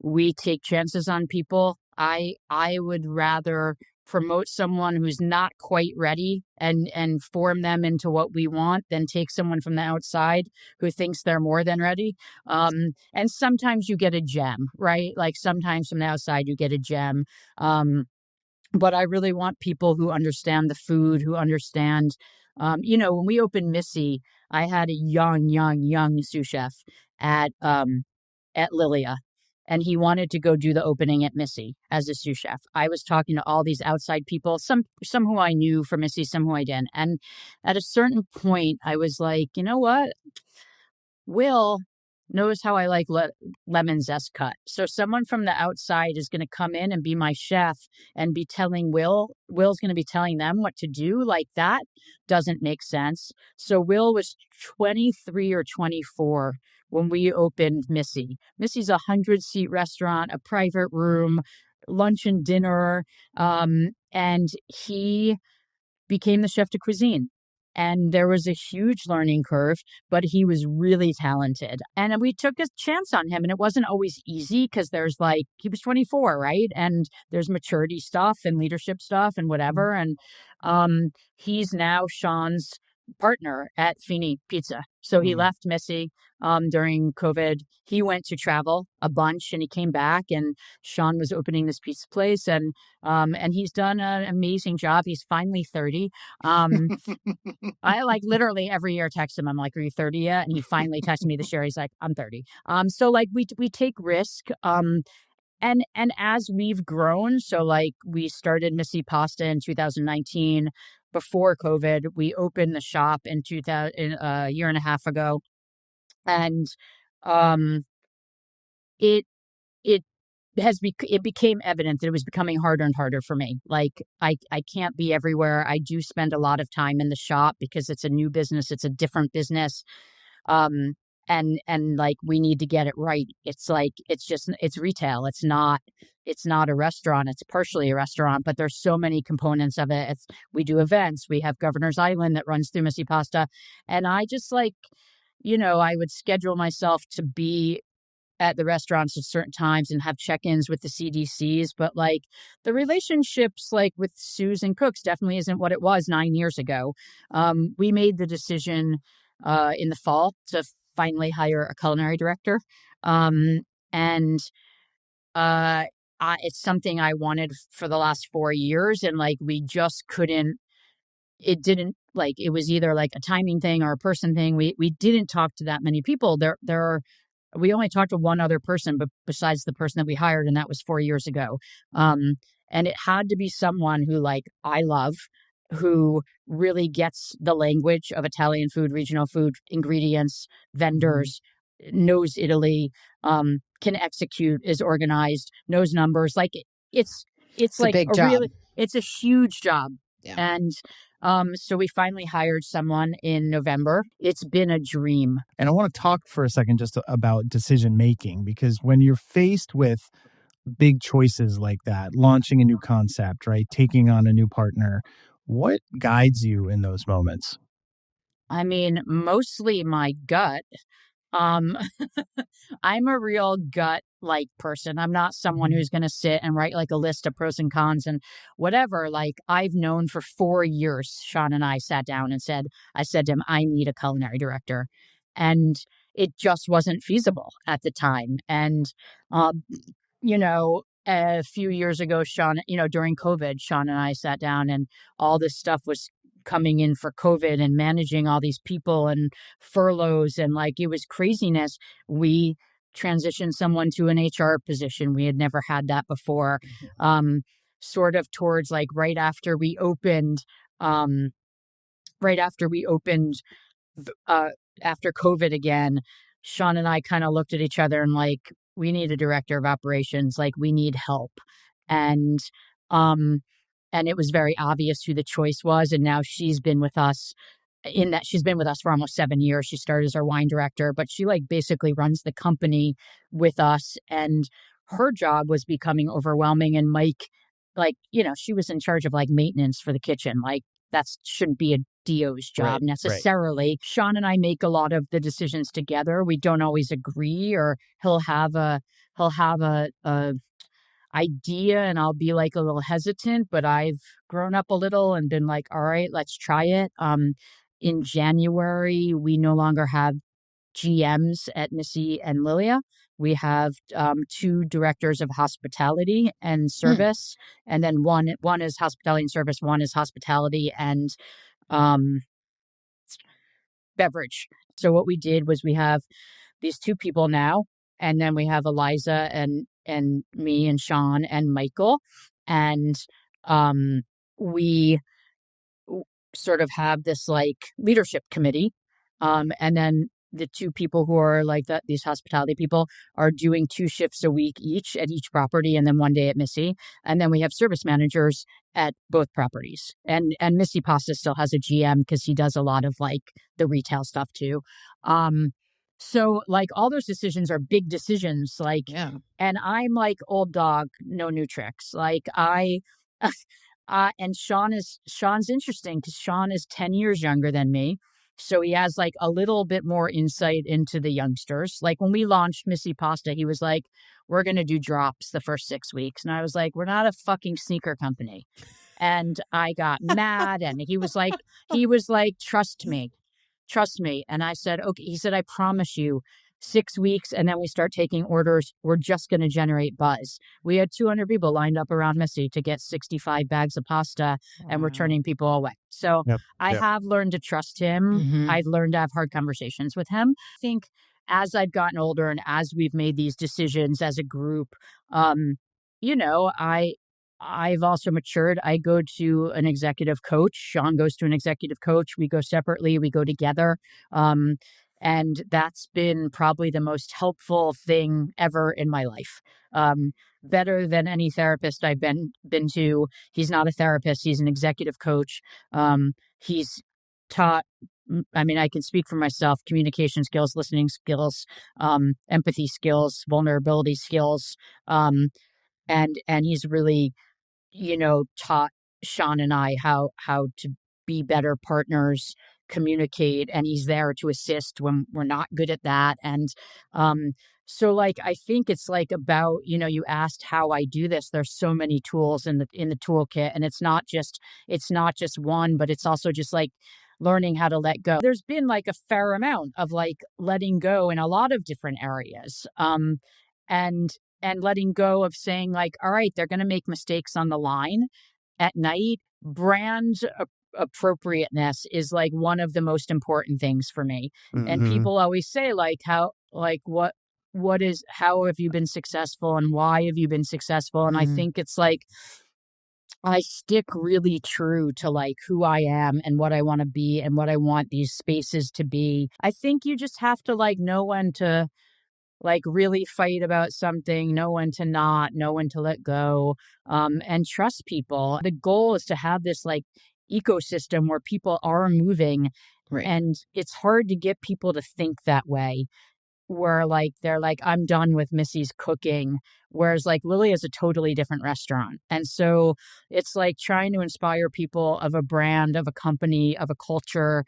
We take chances on people. I would rather promote someone who's not quite ready and form them into what we want than take someone from the outside who thinks they're more than ready. And sometimes you get a gem, right? Like sometimes from the outside you get a gem. But I really want people who understand the food, who understand, when we opened Missy, I had a young sous chef at Lilia, and he wanted to go do the opening at Missy as a sous chef. I was talking to all these outside people, some who I knew from Missy, some who I didn't. And at a certain point, I was like, you know what, Will, knows how I like lemon zest cut. So someone from the outside is going to come in and be my chef and be telling Will's going to be telling them what to do. Like, that doesn't make sense. So Will was 23 or 24 when we opened Missy. Missy's a 100-seat restaurant, a private room, lunch and dinner. And he became the chef de cuisine. And there was a huge learning curve, but he was really talented. And we took a chance on him. And it wasn't always easy because there's like, he was 24, right? And there's maturity stuff and leadership stuff and whatever. And he's now Sean's partner at Fini Pizza. So he left Missy during COVID. He went to travel a bunch and he came back, and Sean was opening this pizza place, and he's done an amazing job. He's finally 30. I like literally every year text him. I'm like, "Are you 30 yet?" And he finally texted me this year. He's like, "I'm 30." So like we take risk. And as we've grown, so like we started Missy Pasta in 2019 before COVID. We opened the shop in 2000 a year and a half ago, and um, it it it became evident that it was becoming harder and harder for me. Like, I can't be everywhere. I do spend a lot of time in the shop because it's a new business. It's a different business. And like, we need to get it right. It's like, it's retail. It's not a restaurant. It's partially a restaurant, but there's so many components of it. We do events. We have Governor's Island that runs through Missy Pasta. And I just like, I would schedule myself to be at the restaurants at certain times and have check-ins with the CDCs. But like, the relationships like with Sue's and Cooks definitely isn't what it was 9 years ago. We made the decision in the fall to finally hire a culinary director. And it's something I wanted for the last 4 years. And like, we just couldn't, it didn't, like, it was either like a timing thing or a person thing. We didn't talk to that many people. We only talked to one other person, but besides the person that we hired, and that was 4 years ago. And it had to be someone who, like, I love, who really gets the language of Italian food, regional food, ingredients, vendors, knows Italy, can execute, is organized, knows numbers. Like, it's like a big job. It's a huge job. Yeah. And so we finally hired someone in November. It's been a dream. And I want to talk for a second just about decision making, because when you're faced with big choices like that, launching a new concept, right, taking on a new partner, what guides you in those moments? I mean, mostly my gut. Um, I'm a real gut like person. I'm not someone who's going to sit and write like a list of pros and cons and whatever. Like, I've known for 4 years, Sean and I sat down and I said to him, I need a culinary director. And it just wasn't feasible at the time. And, a few years ago, Sean, during COVID, Sean and I sat down and all this stuff was coming in for COVID and managing all these people and furloughs, and like, it was craziness. We transitioned someone to an HR position. We had never had that before. Sort of towards like right after we opened, after COVID again, Sean and I kind of looked at each other and like, we need a director of operations. Like, we need help. And, um, and it was very obvious who the choice was. And now she's been with us for almost 7 years. She started as our wine director, but she like basically runs the company with us. And her job was becoming overwhelming. And Mike, like, she was in charge of like maintenance for the kitchen. Like, that shouldn't be a DO's job necessarily. Right. Sean and I make a lot of the decisions together. We don't always agree, or he'll have a idea and I'll be like a little hesitant, but I've grown up a little and been like, all right, let's try it. In January, we no longer have GMs at Missy and Lilia. We have 2 directors of hospitality and service, and then one is hospitality and service, one is hospitality and beverage. So what we did was we have these 2 people now, and then we have Eliza and me and Sean and Michael, and we sort of have this like leadership committee, and then the two people who are like these hospitality people are doing 2 shifts a week each at each property, and then 1 day at Missy. And then we have service managers at both properties. And Missy Pasta still has a GM because he does a lot of like the retail stuff too. So like all those decisions are big decisions. Like, Yeah. and I'm like old dog, no new tricks. Like and Sean's interesting because Sean is 10 years younger than me. So he has like a little bit more insight into the youngsters. Like when we launched Missy Pasta, he was like, we're going to do drops the first 6 weeks. And I was like, we're not a fucking sneaker company. And I got mad, and he was like, trust me. And I said, okay. He said, I promise you 6 weeks. And then we start taking orders. We're just going to generate buzz. We had 200 people lined up around Missy to get 65 bags of pasta, and we're turning people away. So I have learned to trust him. Mm-hmm. I've learned to have hard conversations with him. I think as I've gotten older and as we've made these decisions as a group, I've also matured. I go to an executive coach. Sean goes to an executive coach. We go separately. We go together. And that's been probably the most helpful thing ever in my life. Better than any therapist I've been to. He's not a therapist. He's an executive coach. He's taught, I mean, I can speak for myself, communication skills, listening skills, empathy skills, vulnerability skills. And he's really, taught Sean and I how to be better partners, communicate, and he's there to assist when we're not good at that. And so like I think it's like about, you asked how I do this. There's so many tools in the toolkit, and it's not just one, but it's also just like learning how to let go. There's been like a fair amount of like letting go in a lot of different areas. And letting go of saying like, all right, they're going to make mistakes on the line at night. Brand appropriateness is like one of the most important things for me. Mm-hmm. And people always say like, how have you been successful and why have you been successful? And I think it's like, I stick really true to like who I am and what I want to be and what I want these spaces to be. I think you just have to like know when to like really fight about something, know when to not, know when to let go, and trust people. The goal is to have this like ecosystem where people are moving. Right. And it's hard to get people to think that way, where like they're like, I'm done with Missy's cooking, whereas like Lilia is a totally different restaurant. And so it's like trying to inspire people of a brand, of a company, of a culture.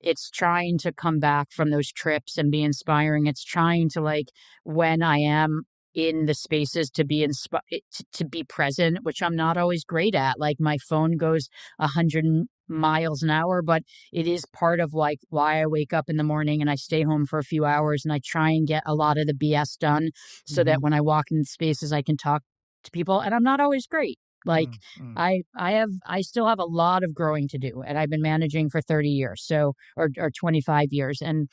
It's trying to come back from those trips and be inspiring. It's trying to like, when I am in the spaces, to be to be present, which I'm not always great at. Like my phone goes 100 miles an hour, but it is part of like why I wake up in the morning and I stay home for a few hours and I try and get a lot of the BS done so that when I walk in spaces, I can talk to people. And I'm not always great. Like I still have a lot of growing to do, and I've been managing for 30 years, so, or 25 years. And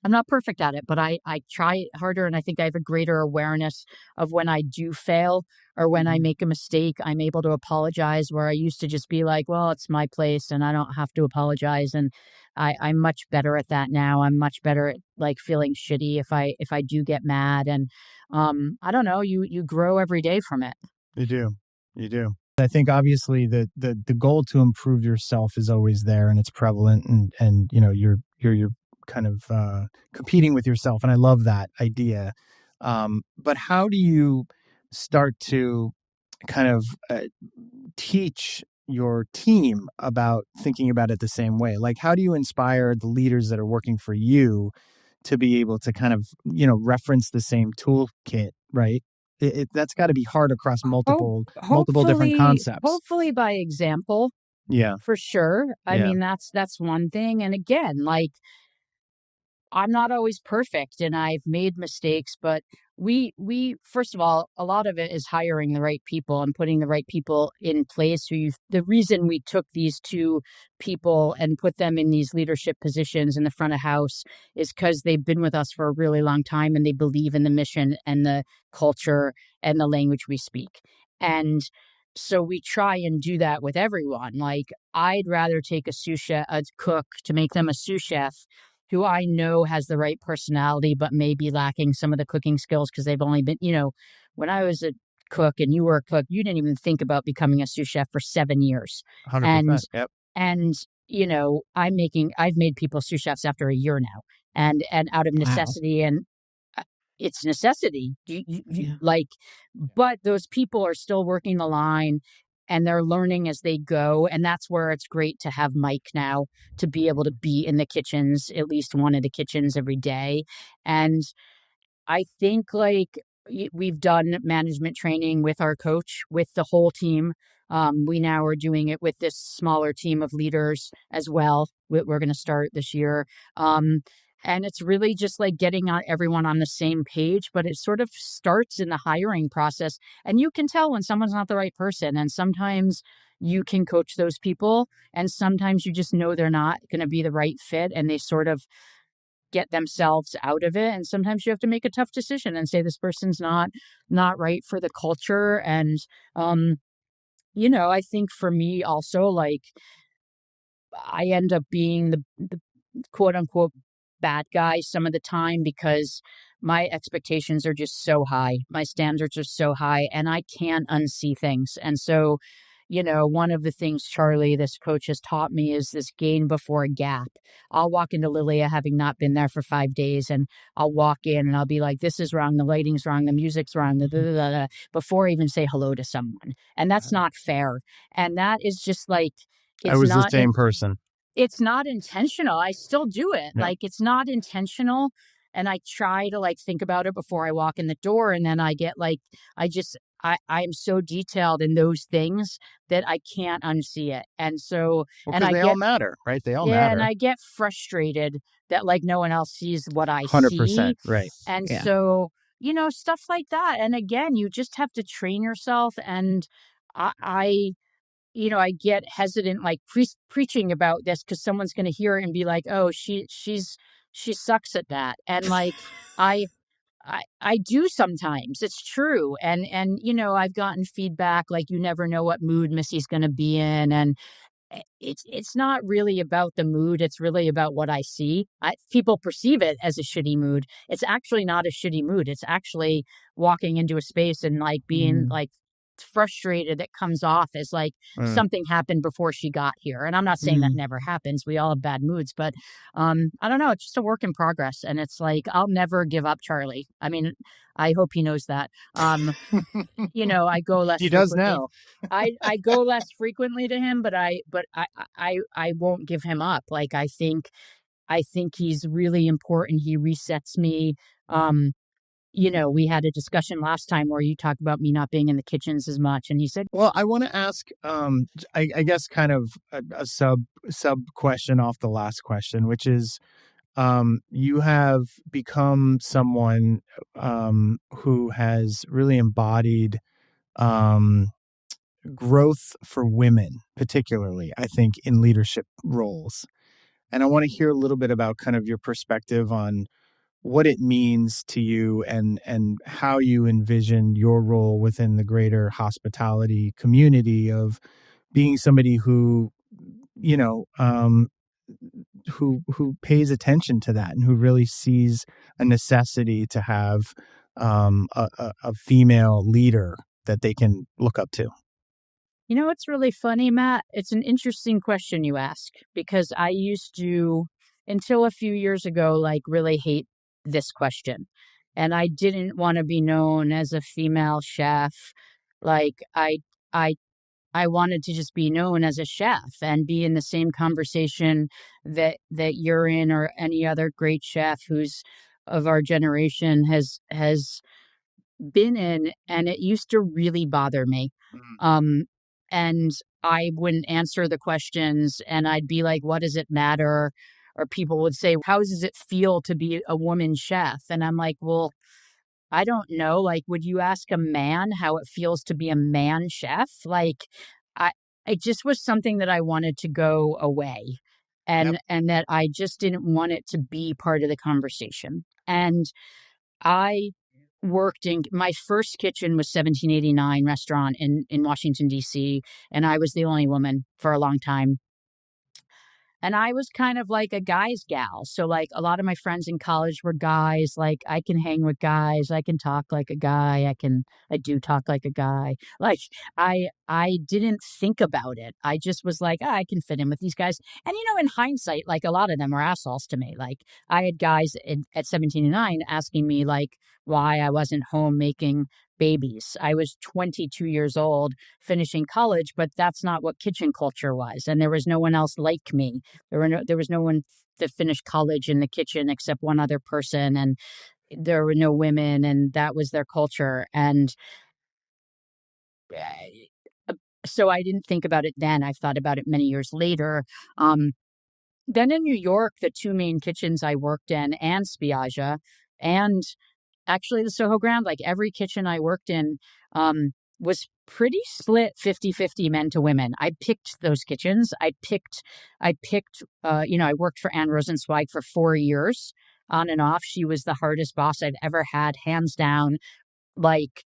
I'm not perfect at it, but I try harder, and I think I have a greater awareness of when I do fail or when I make a mistake. I'm able to apologize, where I used to just be like, well, it's my place and I don't have to apologize. And I'm much better at that now. I'm much better at like feeling shitty if I do get mad. And I don't know, you grow every day from it. You do. I think obviously the goal to improve yourself is always there, and it's prevalent, and you're kind of competing with yourself, and I love that idea. But how do you start to kind of teach your team about thinking about it the same way? Like, how do you inspire the leaders that are working for you to be able to kind of reference the same toolkit, right? That's got to be hard across multiple different concepts. Hopefully by example. Yeah. For sure. I mean, that's one thing. And again, like, I'm not always perfect and I've made mistakes, but we first of all, a lot of it is hiring the right people and putting the right people in place. The reason we took these two people and put them in these leadership positions in the front of house is because they've been with us for a really long time and they believe in the mission and the culture and the language we speak. And so we try and do that with everyone. Like, I'd rather take a cook to make them a sous chef who I know has the right personality, but maybe lacking some of the cooking skills because they've only been, when I was a cook and you were a cook, you didn't even think about becoming a sous chef for 7 years. 100%. And, Yep. and, I've made people sous chefs after a year now and out of necessity and it's necessity. But those people are still working the line and they're learning as they go. And that's where it's great to have Mike now to be able to be in the kitchens, at least one of the kitchens every day. And I think we've done management training with our coach, with the whole team. We now are doing it with this smaller team of leaders as well. We're going to start this year. And it's really just like getting everyone on the same page, but it sort of starts in the hiring process. And you can tell when someone's not the right person. And sometimes you can coach those people. And sometimes you just know they're not going to be the right fit. And they sort of get themselves out of it. And sometimes you have to make a tough decision and say, this person's not right for the culture. And, I think for me also, I end up being the quote unquote bad guy some of the time because my expectations are just so high. My standards are so high and I can't unsee things. And so, one of the things Charlie, this coach, has taught me is this gain before a gap. I'll walk into Lilia having not been there for 5 days and I'll walk in and I'll be like, this is wrong. The lighting's wrong. The music's wrong. Before I even say hello to someone. And that's not fair. And that is just I was the same person. It's not intentional. I still do it. Yeah. It's not intentional. And I try to think about it before I walk in the door. And then I get I'm so detailed in those things that I can't unsee it. And so, and they all matter, right? They all matter. And I get frustrated that no one else sees what I 100%, see. right. And so, stuff like that. And again, you just have to train yourself. And I get hesitant preaching about this because someone's going to hear it and be like, oh, she sucks at that. And I do sometimes. It's true. And I've gotten feedback you never know what mood Missy's going to be in. And it's not really about the mood. It's really about what I see. People perceive it as a shitty mood. It's actually not a shitty mood. It's actually walking into a space and being frustrated that comes off as something happened before she got here. And I'm not saying that never happens. We all have bad moods, but I don't know. It's just a work in progress. And it's I'll never give up Charlie. I mean, I hope he knows that. I go less. He does now. I go less frequently to him, but I won't give him up. I think he's really important. He resets me. We had a discussion last time where you talked about me not being in the kitchens as much. And he said, well, I want to ask, I guess kind of a sub question off the last question, which is, you have become someone who has really embodied growth for women, particularly, I think, in leadership roles. And I want to hear a little bit about kind of your perspective on what it means to you and how you envision your role within the greater hospitality community of being somebody who, who pays attention to that and who really sees a necessity to have a female leader that they can look up to. What's really funny, Matt? It's an interesting question you ask because I used to, until a few years ago, really hate this question. And I didn't want to be known as a female chef. I wanted to just be known as a chef and be in the same conversation that you're in or any other great chef who's of our generation has been in. And it used to really bother me. And I wouldn't answer the questions and I'd be like, what does it matter? Or people would say, how does it feel to be a woman chef? And I'm like, well, I don't know. Would you ask a man how it feels to be a man chef? It just was something that I wanted to go away and that I just didn't want it to be part of the conversation. And I worked in my first kitchen was 1789 restaurant in Washington, D.C. And I was the only woman for a long time. And I was kind of like a guy's gal. So like a lot of my friends in college were guys. Like I can hang with guys. I can talk like a guy. I do talk like a guy. Like I didn't think about it. I just was like, I can fit in with these guys. And in hindsight, like a lot of them are assholes to me. Like I had guys at 17 and 9 asking me like why I wasn't home making babies. I was 22 years old finishing college, but that's not what kitchen culture was. And there was no one else like me. There was no one that finished college in the kitchen except one other person, and there were no women, and that was their culture. And so I didn't think about it then. I've thought about it many years later. Then in New York, the two main kitchens I worked in, and Spiaggia, and actually the Soho Ground, like every kitchen I worked in, was pretty split 50-50 men to women. I picked those kitchens. I picked, I worked for Anne Rosenzweig for 4 years on and off. She was the hardest boss I've ever had, hands down, like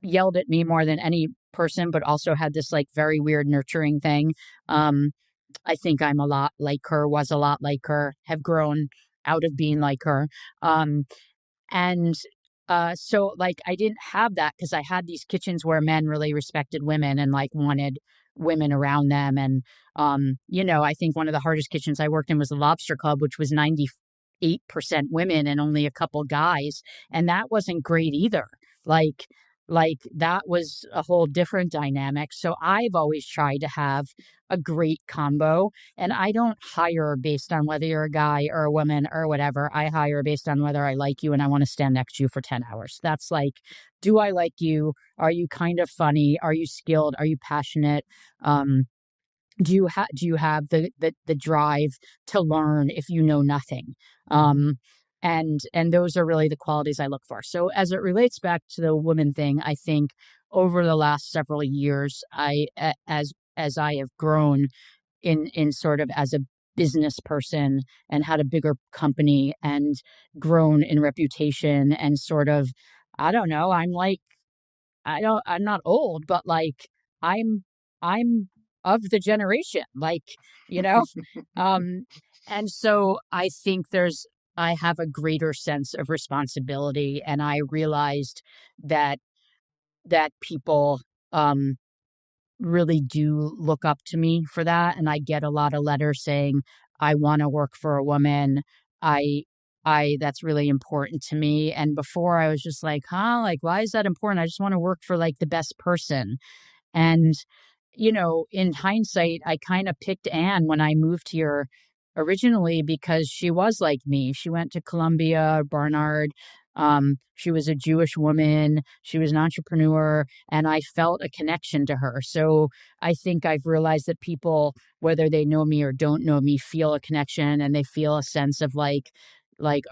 yelled at me more than any person, but also had this like very weird nurturing thing. I think I'm a lot like her, was a lot like her, have grown out of being like her. And so like I didn't have that because I had these kitchens where men really respected women and like wanted women around them. And I think one of the hardest kitchens I worked in was the Lobster Club, which was 98% women and only a couple guys. And that wasn't great either. Like that was a whole different dynamic. So I've always tried to have a great combo, and I don't hire based on whether you're a guy or a woman or whatever. I hire based on whether I like you and I want to stand next to you for 10 hours. That's like, do I like you? Are you kind of funny? Are you skilled? Are you passionate? Do you have the drive to learn if you know nothing? And those are really the qualities I look for. So as it relates back to the woman thing, I think over the last several years, as I have grown in sort of as a business person and had a bigger company and grown in reputation and sort of, I don't know, I'm not old, but like I'm I'm of the generation, like, you know? Um and so I have a greater sense of responsibility, and I realized that people really do look up to me for that, and I get a lot of letters saying I want to work for a woman. I that's really important to me. And before I was just like, huh, like why is that important? I just want to work for like the best person. And, in hindsight, I kind of picked Anne when I moved here originally because she was like me. She went to Columbia, Barnard. She was a Jewish woman. She was an entrepreneur, and I felt a connection to her. So I think I've realized that people, whether they know me or don't know me, feel a connection, and they feel a sense of like,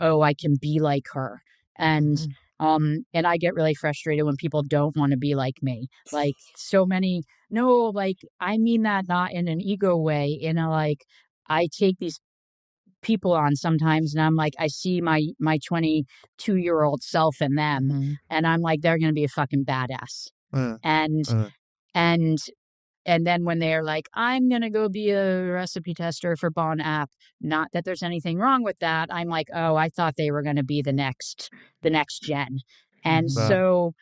oh, I can be like her. And and I get really frustrated when people don't want to be like me. Like so many, no, like I mean that not in an ego way, like I take these people on sometimes and I'm like, I see my 22-year-old self in them, and I'm like, they're gonna be a fucking badass. And and and then when they're like, I'm going to go be a recipe tester for Bon App, not that there's anything wrong with that. I'm like, oh, I thought they were going to be the next gen. And so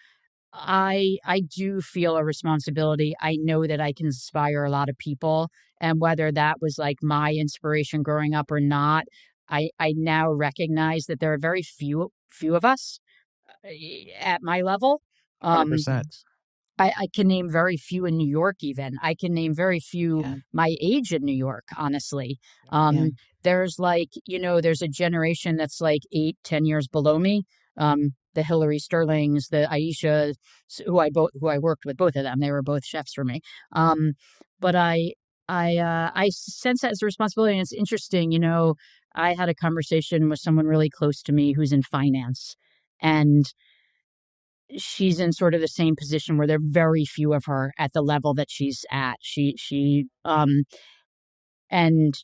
I do feel a responsibility. I know that I can inspire a lot of people. And whether that was like my inspiration growing up or not, I now recognize that there are very few of us at my level. 100%. I can name very few in New York even. I can name very few my age in New York, honestly. There's like, there's a generation that's like 8-10 years below me. The Hillary Sterlings, the Aisha, who I worked with, both of them. They were both chefs for me. But I sense that as a responsibility, and it's interesting. I had a conversation with someone really close to me who's in finance, and she's in sort of the same position where there are very few of her at the level that she's at. And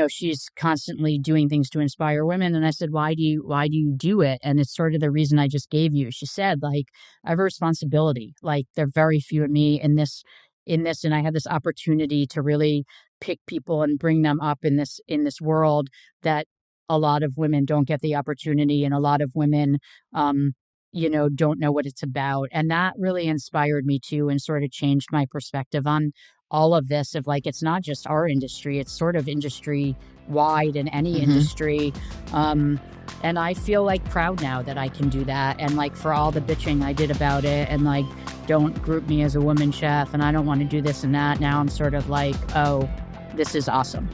she's constantly doing things to inspire women. And I said, why do you do it? And it's sort of the reason I just gave you. She said, like, I have a responsibility. Like, there are very few of me in this, and I had this opportunity to really pick people and bring them up in this world that a lot of women don't get the opportunity, and a lot of women, don't know what it's about. And that really inspired me too, and sort of changed my perspective on all of this of like, it's not just our industry, it's sort of industry wide in any industry. And I feel like proud now that I can do that. And like, for all the bitching I did about it, and like, don't group me as a woman chef, and I don't want to do this and that. Now I'm sort of like, oh, this is awesome.